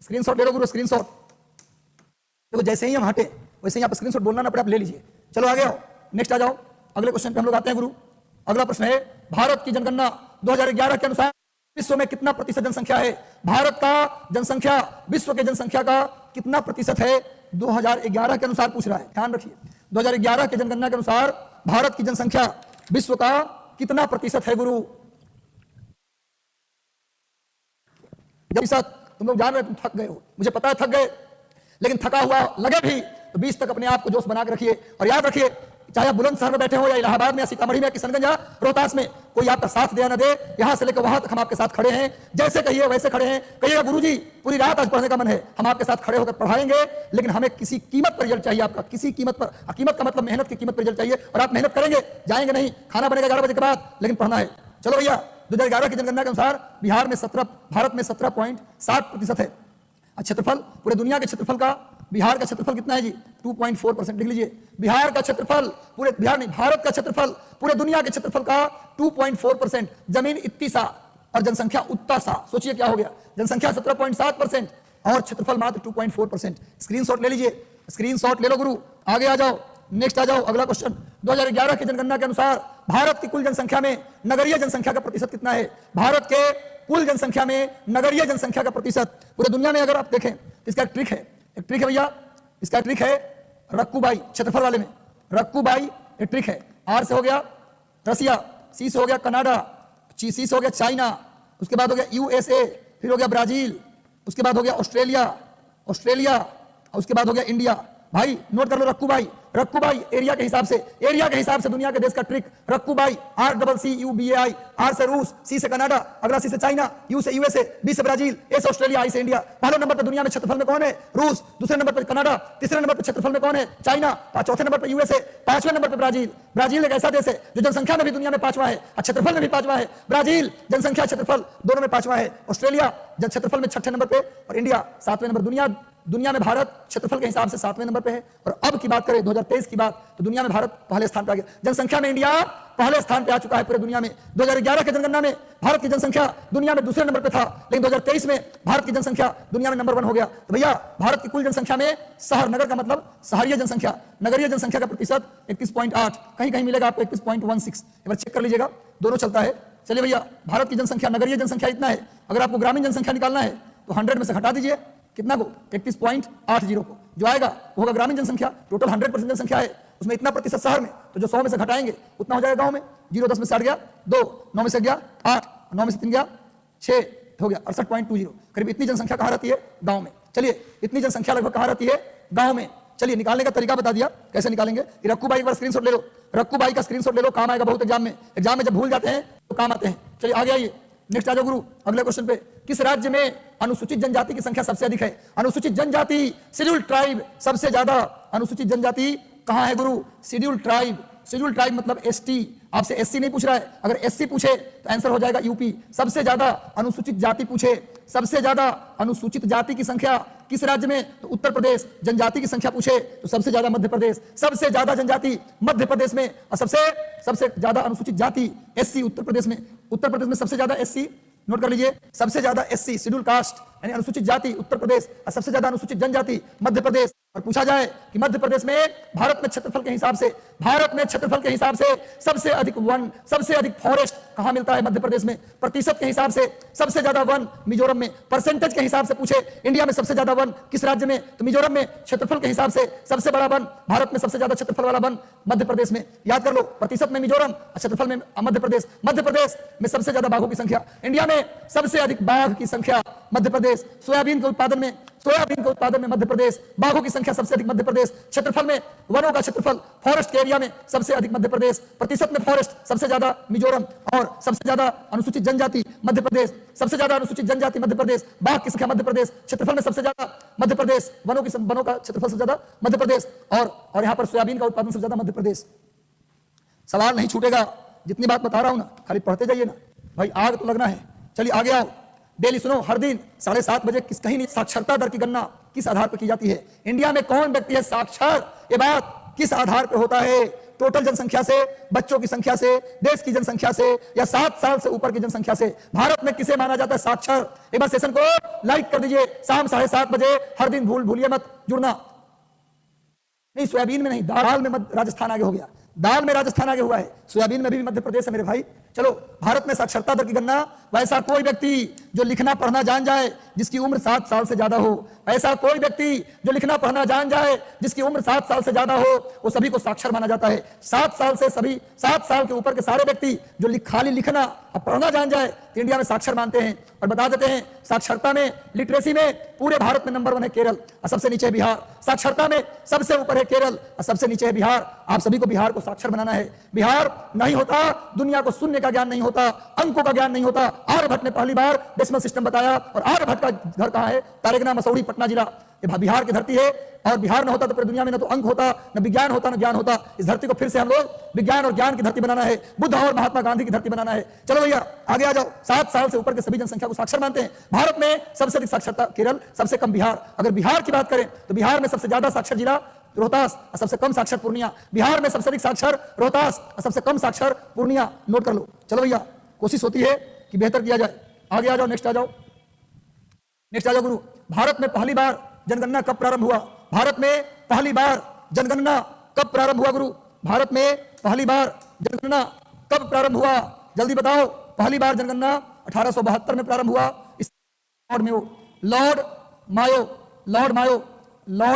स्क्रीनशॉट ले लो गुरु, स्क्रीनशॉट। देखो जैसे ही हम हटे वैसे ही आप स्क्रीनशॉट बोलना ना पड़े, आप ले लीजिए। चलो आगे आओ, नेक्स्ट आ जाओ, अगले क्वेश्चन पे हम लोग आते हैं गुरु। अगला प्रश्न है, भारत की जनगणना 2011 के अनुसार विश्व में कितना प्रतिशत जनसंख्या है? भारत का जनसंख्या विश्व के जनसंख्या का कितना प्रतिशत है? 2011 के अनुसार पूछ रहा है, ध्यान रखिए। 2011 के जनगणना के अनुसार भारत की जनसंख्या विश्व का कितना प्रतिशत है गुरु? तुम लोग जान रहे तुम थक गए हो, मुझे पता है थक गए, लेकिन थका हुआ लगे भी तो 20 तक अपने आप को जोश बना के रखिए। और याद रखिए, चाहे आप बुलंदशहर में बैठे हो या इलाहाबाद में या सीतामढ़ी में या किशनगंज या रोहतास में, कोई आपका साथ दे या न दे, यहां से लेकर वहां तक हम आपके साथ खड़े हैं। जैसे कहिए वैसे खड़े हैं। कहिएगा गुरुजी पूरी रात आज पढ़ने का मन है, हम आपके साथ खड़े होकर पढ़ाएंगे, लेकिन हमें किसी कीमत पर रिजल्ट चाहिए आपका, किसी कीमत पर। कीमत का मतलब मेहनत की कीमत पर रिजल्ट चाहिए, और आप मेहनत करेंगे, जाएंगे नहीं, खाना बनेगा 11 बजे के बाद, लेकिन पढ़ना है। चलो भैया 2011 की जनगणना के अनुसार बिहार में 17, भारत में 17.7% है। क्षेत्रफल, पूरे दुनिया के क्षेत्रफल का बिहार का क्षेत्रफल कितना है जी? 2.4%। लिख लीजिए, बिहार का क्षेत्रफल, पूरे बिहार नहीं, भारत का क्षेत्रफल पूरे दुनिया के क्षेत्रफल का 2.4%। जमीन इतनी सा और जनसंख्या उतना सा, सोचिए क्या हो गया। जनसंख्या 17.7% और क्षेत्रफल मात्र 2.4%। स्क्रीनशॉट ले लीजिए, स्क्रीनशॉट ले लो गुरु। आगे आ जाओ, नेक्स्ट आ जाओ, अगला क्वेश्चन। 2011 की जनगणना के अनुसार भारत की कुल जनसंख्या में नगरीय जनसंख्या का प्रतिशत कितना है? भारत के कुल जनसंख्या में नगरीय जनसंख्या का प्रतिशत। पूरे दुनिया में अगर आप देखें, इसका एक ट्रिक है, एक ट्रिक है भैया, इसका ट्रिक है रक्कूबाई, क्षेत्रफल वाले में रक्कूबाई एक ट्रिक है। आर से हो गया रसिया, सी से हो गया कनाडा, सी से हो गया चाइना, उसके बाद हो गया यूएसए, फिर हो गया ब्राजील, उसके बाद हो गया ऑस्ट्रेलिया, और उसके बाद हो गया इंडिया। भाई नोट कर लो रक्कूबाई, रक्कूबाई एरिया के हिसाब से, एरिया के हिसाब से दुनिया के देश का ट्रिक रक्कूबाई। RCCUBAI, आर से रूस, सी से कनाडा, अगला सी से चाइना, यू से यूएसए, बी से ब्राजील, ए से ऑस्ट्रेलिया, आई से इंडिया। पहले नंबर पर दुनिया में क्षेत्रफल में कौन है? रूस। दूसरे नंबर पर कनाडा, तीसरे नंबर पर क्षेत्रफल में कौन है? चाइना। चौथे नंबर पर यूएसए, पांचवें नंबर पर ब्राजील। ब्राजील एक ऐसा देश है जो जनसंख्या में भी दुनिया में पांचवा है और क्षेत्रफल में भी पांचवा है। ब्राजील जनसंख्या क्षेत्रफल दोनों में पांचवा है। ऑस्ट्रेलिया क्षेत्रफल में छठे नंबर पे और इंडिया सातवें नंबर। दुनिया में भारत क्षेत्रफल के हिसाब से 7वें नंबर पे है। और अब की बात करें 2023 की बात, तो दुनिया में भारत पहले स्थान पे आ गया। जनसंख्या में इंडिया पहले स्थान पे आ चुका है पूरे दुनिया में। 2011 की जनगणना में भारत की जनसंख्या दुनिया में दूसरे नंबर पे था, लेकिन 2023 में भारत की जनसंख्या दुनिया में नंबर 1 हो गया। तो भैया भारत की कुल जनसंख्या में शहर, नगर का मतलब शहरीय जनसंख्या, नगरीय जनसंख्या का प्रतिशत 31.8, कहीं कहीं मिलेगा आपको 31.16। एक बार चेक कर लीजिएगा, दोनों चलता है। चलिए भैया, भारत की जनसंख्या, नगरीय जनसंख्या इतना है। अगर आपको ग्रामीण जनसंख्या निकालना है तो 100 में से घटा दीजिए, कितना को? 31.80 को, जो आएगा वो होगा ग्रामीण जनसंख्या। टोटल 100% जनसंख्या है, उसमें इतना प्रतिशत शहर में, तो जो 100 में से घटाएंगे उतना हो जाएगा गांव में। 0 10 में से 8 गया 2, 9 में से गया 8, 9 में से 3 गया 6, हो गया 68.20। करीब इतनी जनसंख्या कहाँ रहती है? गांव में। चलिए इतनी जनसंख्या लगभग कहाँ रहती है? गांव में। चलिए निकालने का तरीका बता दिया, कैसे निकालेंगे। रक्कूबाई एक बार स्क्रीनशॉट ले लो, रक्कूबाई का स्क्रीनशॉट ले लो, काम आएगा बहुत एग्जाम में जब भूल जाते हैं तो काम आते हैं। चलिए आगे आइए, नेक्स्ट आ जाओ गुरु, अगले क्वेश्चन पे। किस राज्य में अनुसूचित जनजाति की संख्या सबसे अधिक है? अनुसूचित जनजाति, शेड्यूल्ड ट्राइब सबसे ज्यादा। अनुसूचित जनजाति कहां है गुरु? Scheduled tribe. शेड्यूल्ड ट्राइब मतलब एसटी। आपसे एससी नहीं पूछ रहा है, अगर एससी पूछे तो आंसर हो जाएगा यूपी। सबसे ज्यादा अनुसूचित जाति पूछे, सबसे ज्यादा अनुसूचित जाति की संख्या किस राज्य में? तो उत्तर प्रदेश। जनजाति की संख्या पूछे तो सबसे ज्यादा मध्य प्रदेश, सबसे ज्यादा जनजाति मध्य प्रदेश में, और सबसे ज्यादा अनुसूचित जाति एससी उत्तर प्रदेश में। उत्तर प्रदेश में सबसे ज्यादा एससी, नोट कर लीजिए, सबसे ज्यादा एससी शेड्यूल कास्ट यानी अनुसूचित जाति उत्तर प्रदेश, और सबसे ज्यादा अनुसूचित जनजाति मध्य प्रदेश। और पूछा जाए कि मध्य प्रदेश में भारत में क्षेत्रफल के हिसाब से सबसे अधिक वन, सबसे अधिक फॉरेस्ट कहां मिलता है मध्य प्रदेश में, प्रतिशत के हिसाब से सबसे ज्यादा वन मिजोरम में, परसेंटेज के हिसाब से पूछे इंडिया में सबसे ज्यादा वन किस राज्य में, तो मिजोरम में, क्षेत्रफल के हिसाब से सबसे बड़ा वन, भारत में सबसे ज्यादा क्षेत्रफल वाला वन मध्य प्रदेश में। याद कर लो, प्रतिशत में मिजोरम, क्षेत्रफल में मध्य प्रदेश। मध्य प्रदेश में सबसे ज्यादा बाघों की संख्या, इंडिया में सबसे अधिक बाघ की संख्या मध्य प्रदेश। सोयाबीन के उत्पादन में मध्य प्रदेश, बाघों की संख्या सबसे अधिक मध्य प्रदेश, क्षेत्रफल में वनों का क्षेत्रफल फॉरेस्ट के एरिया में सबसे अधिक मध्य प्रदेश, प्रतिशत में फॉरेस्ट सबसे ज्यादा मिजोरम और सबसे ज्यादा अनुसूचित जनजाति मध्य प्रदेश, सबसे ज्यादा अनुसूचित जनजाति मध्य प्रदेश, बाघ की संख्या मध्य प्रदेश, क्षेत्रफल में सबसे ज्यादा मध्य प्रदेश, वनों का क्षेत्रफल सबसे ज्यादा मध्य प्रदेश और यहां पर सोयाबीन का उत्पादन सबसे ज्यादा मध्य प्रदेश। सवाल नहीं छूटेगा, जितनी बात बता रहा हूं ना खाली पढ़ते जाइए ना भाई, आग तो लगना है। चलिए आगे आओ, डेली सुनो, हर दिन 7:30 बजे कहीं नहीं साक्षरता दर की गणना किस आधार पर की जाती है, इंडिया में कौन व्यक्ति है साक्षर, ये बात किस आधार पर होता है, टोटल जनसंख्या से, बच्चों की संख्या से, देश की जनसंख्या से या 7 साल से ऊपर की जनसंख्या से। भारत में किसे माना जाता है साक्षर? एक बार सेशन को लाइक कर दीजिए। शाम 7:30 बजे हर दिन भूलिए मत जुड़ना। नहीं, सोयाबीन में नहीं, दाल में राजस्थान आगे हो गया, दाल में राजस्थान आगे हुआ है, सोयाबीन में भी मध्य प्रदेश है मेरे भाई। चलो, भारत में साक्षरता दर की गणना, वैसा कोई व्यक्ति जो लिखना पढ़ना जान जाए जिसकी उम्र 7 साल से ज्यादा हो, ऐसा कोई व्यक्ति जो लिखना पढ़ना जान जाए जिसकी उम्र 7 साल से ज्यादा हो, वो सभी को साक्षर माना जाता है। 7 साल के ऊपर के सारे व्यक्ति जो खाली लिखना और पढ़ना जान जाए तो इंडिया में साक्षर मानते हैं। और बता देते हैं, साक्षरता में, लिटरेसी में पूरे भारत में नंबर 1 है केरल और सबसे नीचे है बिहार। साक्षरता में सबसे ऊपर है केरल और सबसे नीचे है बिहार। आप सभी को बिहार को साक्षर बनाना है। बिहार नहीं होता, दुनिया को शून्य का ज्ञान नहीं होता, अंकों का ज्ञान नहीं होता। आर्यभट्ट ने पहली बार डेसिमल सिस्टम बताया और आर्यभट्ट का घर कहां है? तारेगना, मसौड़ी, पटना जिला, ये बिहार की धरती है। और बिहार न होता तो पूरी दुनिया में न तो अंक होता, न विज्ञान होता, न ज्ञान होता। इस धरती को फिर से हम लोग विज्ञान और ज्ञान की धरती बनाना है, बुद्ध और महात्मा गांधी की धरती बनाना है। चलो भैया आगे आ जाओ। 7 साल से ऊपर के सभी जनसंख्या को साक्षर मानते हैं। भारत में सबसे अधिक साक्षरता केरल, सबसे कम बिहार। अगर बिहार की बात करें तो बिहार में सबसे ज्यादा साक्षर जिला रोहतास और सबसे कम साक्षर पूर्णिया। बिहार में सबसे अधिक साक्षर रोहतास और सबसे कम साक्षर पूर्णिया। नोट कर लो। चलो भैया, कोशिश होती है कि बेहतर किया जाए। आगे आ जाओ, नेक्स्ट आ जाओ, नेक्स्ट आ जाओ गुरु। भारत में पहली बार जनगणना कब प्रारंभ हुआ? भारत में पहली बार जनगणना कब प्रारंभ हुआ गुरु? भारत में पहली बार जनगणना कब प्रारंभ हुआ? जल्दी बताओ। पहली बार जनगणना 1872 में प्रारंभ हुआ। इस लॉर्ड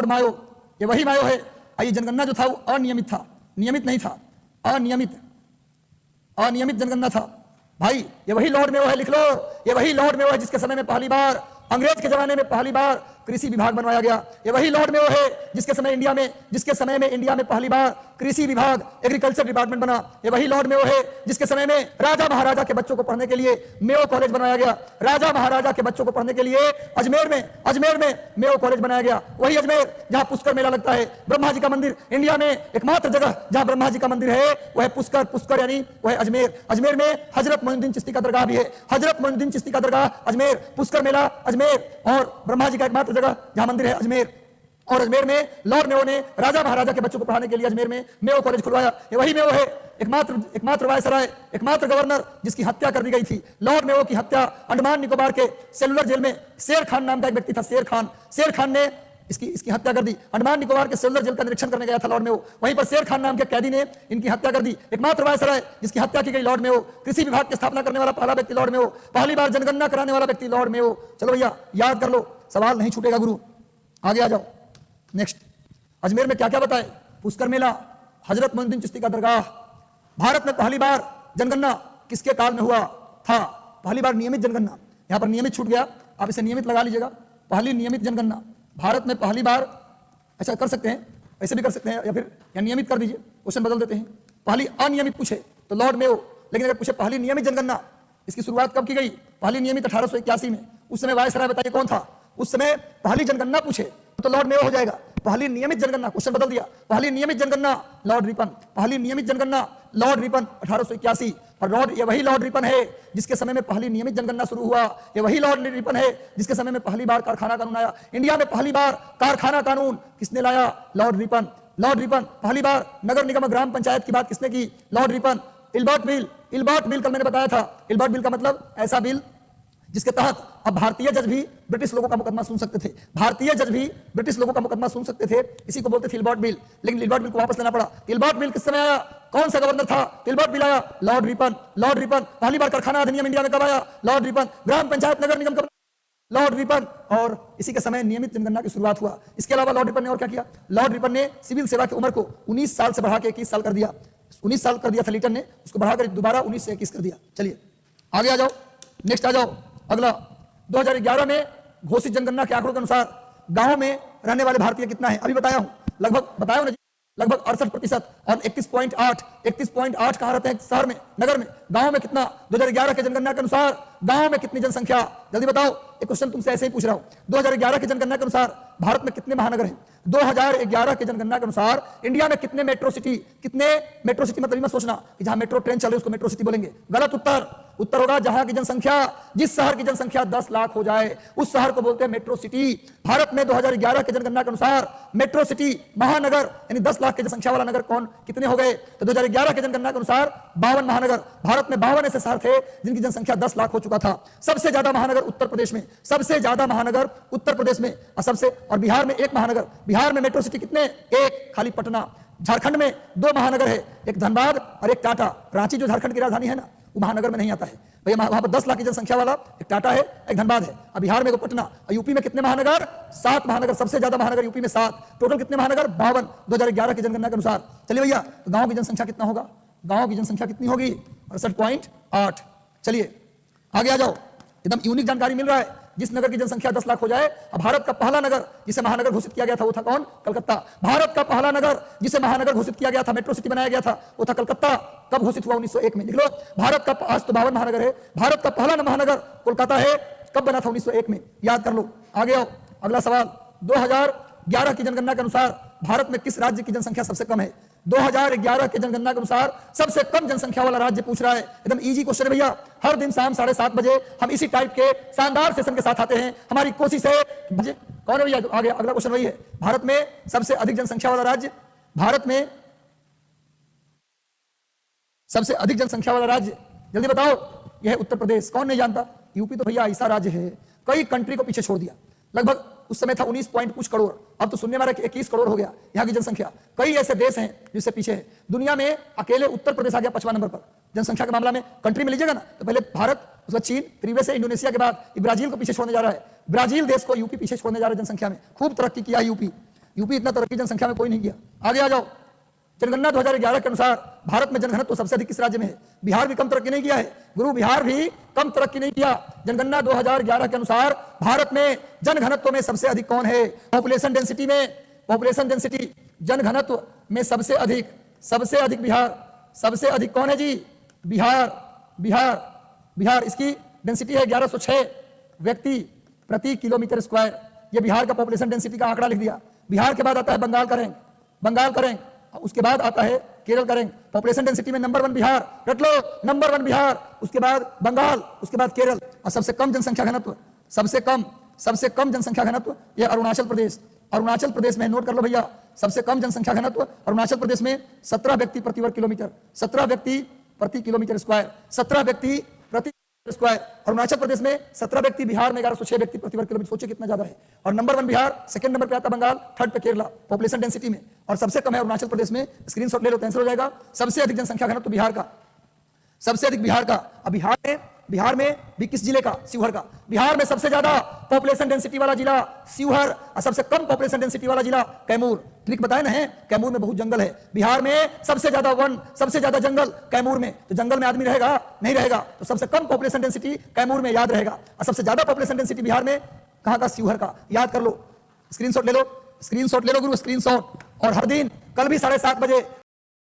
मायो, ये वही मायो है। ये जनगणना जो था वो अनियमित था, नियमित नहीं था, अनियमित जनगणना था भाई। ये वही लॉर्ड मेयो है, लिख लो। ये वही लॉर्ड मेयो है जिसके समय में पहली बार, अंग्रेज के जमाने में पहली बार कृषि विभाग बनवाया गया। ये वही लॉर्ड मेयो है जिसके समय में इंडिया में पहली बार कृषि विभाग, एग्रीकल्चर डिपार्टमेंट बना। ये वही लॉर्ड मेयो है जिसके समय में राजा महाराजा के बच्चों को पढ़ने के लिए मेयो कॉलेज बनाया गया। राजा महाराजा के बच्चों को पढ़ने के लिए अजमेर में मेयो कॉलेज बनाया गया। वही अजमेर जहां पुष्कर मेला लगता है। ब्रह्मा जी का मंदिर, इंडिया में एकमात्र जगह जहां ब्रह्मा जी का मंदिर है वह है पुष्कर यानी वह है अजमेर। अजमेर में हजरत मोइनुद्दीन चिश्ती का दरगाह भी है। हजरत मोइनुद्दीन चिश्ती का दरगाह अजमेर, पुष्कर मेला अजमेर और ब्रह्मा जी का एकमात्र जगह जहां मंदिर है अजमेर। और अजमेर में लॉर्ड मेयो ने राजा महाराजा के बच्चों को पढ़ाने के लिए अजमेर में मेयो कॉलेज खुलवाया। ये वही मेयो है, एकमात्र वायसराय, एकमात्र गवर्नर जिसकी हत्या कर दी गई थी। लॉर्ड मेयो की हत्या अंडमान निकोबार के सेलुलर जेल में शेर खान नाम का एक व्यक्ति था, शेर खान ने इसकी हत्या कर दी। अंडमान निकोबार के सेलुलर जेल का निरीक्षण करने गया था लॉर्ड मेयो, वहीं पर शेर खान नाम के कैदी ने इनकी हत्या कर दी। एकमात्र वायसराय जिसकी हत्या की गई लॉर्ड मेयो। कृषि विभाग की स्थापना करने वाला पहला व्यक्ति लॉर्ड मेयो। पहली बार जनगणना कराने वाला व्यक्ति लॉर्ड मेयो। चलो भैया याद कर लो, सवाल नहीं छूटेगा गुरु। आगे आ जाओ, नेक्स्ट। अजमेर में क्या क्या बताए? पुष्कर मेला, हजरत मोइनुद्दीन चिश्ती का दरगाह। भारत में पहली बार जनगणना किसके काल में हुआ था? पहली बार नियमित जनगणना, यहां पर नियमित छूट गया, आप इसे नियमित लगा लीजिएगा। पहली नियमित जनगणना भारत में पहली बार, ऐसा कर सकते हैं, ऐसे भी कर सकते हैं या फिर या नियमित कर दीजिए, क्वेश्चन बदल देते हैं। पहली अनियमित पूछे तो लॉर्ड मेयो, लेकिन अगर पूछे पहली नियमित जनगणना, इसकी शुरुआत कब की गई? पहली नियमित 1881 में। उस समय वायसराय बताइए कौन था? उस समय पहली जनगणना पूछे तो लॉर्ड मेयो हो जाएगा। पहली नियमित जनगणना, क्वेश्चन बदल दिया, पहली नियमित जनगणना लॉर्ड रिपन। पहली नियमित जनगणना लॉर्ड रिपन 1881। और ये वही लॉर्ड रिपन है जिसके समय में पहली नियमित जनगणना शुरू हुआ। ये वही लॉर्ड रिपन है जिसके समय में पहली बार कारखाना कानून आया। इंडिया में पहली बार कारखाना कानून किसने लाया? Lord Ripon. पहली बार नगर निगम ग्राम पंचायत की बात किसने की? Lord Ripon. इल्बर्ट बिल कल मैंने बताया था। इल्बर्ट बिल का मतलब ऐसा बिल जिसके तहत अब भारतीय जज भी ब्रिटिश लोगों का मुकदमा सुन सकते थे। भारतीय जज भी ब्रिटिश लोगों का मुकदमा सुन सकते थे। इसी को बोलते थे तिलबॉट बिल। लेकिन तिलबॉट बिल को वापस लेना पड़ा। तिलबॉट बिल किस समय आया? कौन सा गवर्नर था? तिलबॉट बिल आया लॉर्ड रिपन। Lord Ripon. पहली बार कारखाना अधिनियम इंडिया में कब आया? Lord Ripon. ग्राम पंचायत नगर निगम कब? Lord Ripon. और इसी के समय नियमित जनगणना की शुरुआत हुआ। इसके अलावा लॉर्ड रिपन ने और क्या किया? लॉर्ड रिपन ने सिविल सेवा की उम्र को 19 साल से बढ़ा के 21 साल कर दिया। 19 साल कर दिया था लीटन ने, उसको बढ़ाकर दोबारा 19 से 21 कर दिया। चलिए आगे आ जाओ, नेक्स्ट आ जाओ। अगला 2011 में घोषित जनगणना के आंकड़ों के अनुसार गांव में रहने वाले भारतीय कितना है? अभी बताया हूं, लगभग बताया हूं ना जी, लगभग 68% और 31.8 कहां रहते हैं? शहर में, नगर में। गांव में कितना? 2011 के जनगणना के अनुसार गांव में कितनी जनसंख्या? जल्दी बताओ। एक क्वेश्चन तुमसे ऐसे ही पूछ रहा हूं। 2011 की जनगणना के अनुसार भारत में कितने महानगर हैं? 2011 की जनगणना के अनुसार इंडिया में कितने मेट्रो सिटी? कितने मेट्रो सिटी? मतलब मत सोचना कि जहां मेट्रो ट्रेन चल रही है उसको मेट्रो सिटी बोलेंगे। गलत उत्तर। उत्तर होगा जहां की जनसंख्या, जिस शहर की जनसंख्या 10 लाख हो जाए उस शहर को बोलते हैं मेट्रो सिटी। भारत में 2011 की जनगणना के अनुसार मेट्रो सिटी, महानगर यानी 10 लाख की जनसंख्या वाला नगर कौन कितने हो गए? तो 2011 की जनगणना के अनुसार 52 महानगर। भारत में 52 ऐसे शहर थे जिनकी जनसंख्या 10 लाख हो चुका था। सबसे ज्यादा महानगर उत्तर प्रदेश में, सबसे ज्यादा महानगर उत्तर प्रदेश में, और बिहार में 1 महानगर। बिहार में मेट्रो सिटी कितने? 1, खाली पटना। झारखंड में 2 महानगर है, एक धनबाद और एक टाटा। रांची जो झारखंड की राजधानी है ना, वो महानगर में नहीं आता है भैया। वहां पर 10 लाख की जनसंख्या वाला एक टाटा है, एक धनबाद है। अब बिहार में पटना। और यूपी में कितने महानगर? 7 महानगर। सबसे ज्यादा महानगर यूपी में 7। टोटल कितने महानगर? 52 2011 की जनगणना के अनुसार। चलिए भैया, तो गांव की जनसंख्या कितना होगा? गांव की जनसंख्या कितनी होगी? 68.8। चलिए आगे आ जाओ, एकदम यूनिक जानकारी मिल रहा है। जिस नगर की जनसंख्या 10 लाख हो जाए। अब भारत का पहला नगर जिसे महानगर घोषित किया गया था वो था कौन? कलकत्ता। भारत का पहला नगर जिसे महानगर घोषित किया गया था, मेट्रो सिटी बनाया गया था, वो था कलकत्ता। कब घोषित हुआ? 1901 में। देख लो, भारत का आज तो 52 महानगर है, भारत का पहला महानगर कोलकाता है। कब बना था? 1901 में। याद कर लो। आगे आओ, अगला सवाल। 2011 की जनगणना के अनुसार भारत में किस राज्य की जनसंख्या सबसे कम है? 2011 के जनगणना के अनुसार सबसे कम जनसंख्या वाला राज्य पूछ रहा है। एकदम इजी क्वेश्चन है भैया। हर दिन शाम 7:30 बजे हम इसी टाइप के शानदार सेशन के साथ आते हैं। हमारी कोशिश है। कौन है भैया? आगे अगला क्वेश्चन वही है। भारत में सबसे अधिक जनसंख्या वाला राज्य, भारत में सबसे अधिक जनसंख्या वाला राज्य, जल्दी बताओ। यह है उत्तर प्रदेश। कौन नहीं जानता? यूपी तो भैया ऐसा राज्य है, कई कंट्री को पीछे छोड़ दिया। लगभग उस समय था 19 पॉइंट कुछ करोड़, अब तो सुनने में आ रहा है 21 करोड़ हो गया यहाँ की जनसंख्या। कई ऐसे देश हैं जिससे पीछे है। दुनिया में अकेले उत्तर प्रदेश आ गया 5वां नंबर पर जनसंख्या के मामला में। कंट्री में लीजिएगा ना, तो पहले भारत, उसके बाद चीन, फिर यूएसए, इंडोनेशिया के बाद ब्राजील को पीछे छोड़ने जा रहा है। ब्राजील देश को यूपी पीछे छोड़ने जा रहा है जनसंख्या में। खूब तरक्की किया है यूपी। यूपी इतना तरक्की जनसंख्या में कोई नहीं किया। आगे आ जाओ। जनगणना 2011 के अनुसार भारत में जनघनत्व तो सबसे अधिक किस राज्य में है? बिहार भी कम तरक्की नहीं किया है गुरु, बिहार भी कम तरक्की नहीं किया। जनगणना 2011 के अनुसार भारत में जनघनत्व में सबसे अधिक कौन है? पॉपुलेशन डेंसिटी में, पॉपुलेशन डेंसिटी जनघनत्व में सबसे अधिक बिहार। सबसे अधिक कौन है जी? बिहार। इसकी डेंसिटी है 1106 व्यक्ति प्रति किलोमीटर स्क्वायर। ये बिहार का पॉपुलेशन डेंसिटी का आंकड़ा लिख दिया। बिहार के बाद आता है बंगाल का रैंक, उसके बाद आता है केरल का रैंक। पॉपुलेशन डेंसिटी में नंबर 1 बिहार, रट लो, नंबर 1 बिहार, उसके बाद बंगाल, उसके बाद केरल। और सबसे कम जनसंख्या घनत्व, सबसे कम जनसंख्या घनत्व ये अरुणाचल प्रदेश में। नोट कर लो भैया, सबसे कम जनसंख्या घनत्व अरुणाचल प्रदेश में 17 व्यक्ति प्रति वर्ग किलोमीटर, 17 व्यक्ति प्रति किलोमीटर स्क्वायर, 17 व्यक्ति प्रति स्क्वायर। अरुणाचल प्रदेश में 17 व्यक्ति, बिहार में 1106 व्यक्ति प्रति वर्ग किलोमीटर। सोचिए कितना ज्यादा है। और नंबर 1 बिहार, सेकंड नंबर पे आता बंगाल, थर्ड पे केरला पॉपुलेशन डेंसिटी में, और सबसे कम है अरुणाचल प्रदेश में। स्क्रीनशॉट ले लो, कैंसिल हो जाएगा। सबसे अधिक जनसंख्या घनत्व बिहार का, सबसे अधिक बिहार का। अब बिहार में भी किस जिले का? शिवहर का। बिहार में सबसे ज्यादा पॉपुलेशन डेंसिटी वाला जिला शिवहर, और सबसे कम पॉपुलेशन डेंसिटी वाला जिला कैमूर। ट्रिक बताया ना है, कैमूर में बहुत जंगल है। बिहार में सबसे ज्यादा वन, सबसे ज्यादा जंगल कैमूर में। तो जंगल में आदमी रहेगा नहीं रहेगा, तो सबसे कम पॉपुलेशन डेंसिटी कैमूर में, याद रहेगा। और सबसे ज्यादा पॉपुलेशन डेंसिटी बिहार में कहां का? शिवहर का। याद कर लो, स्क्रीनशॉट ले लो गुरु, स्क्रीनशॉट। और हर दिन कल भी 7:30 बजे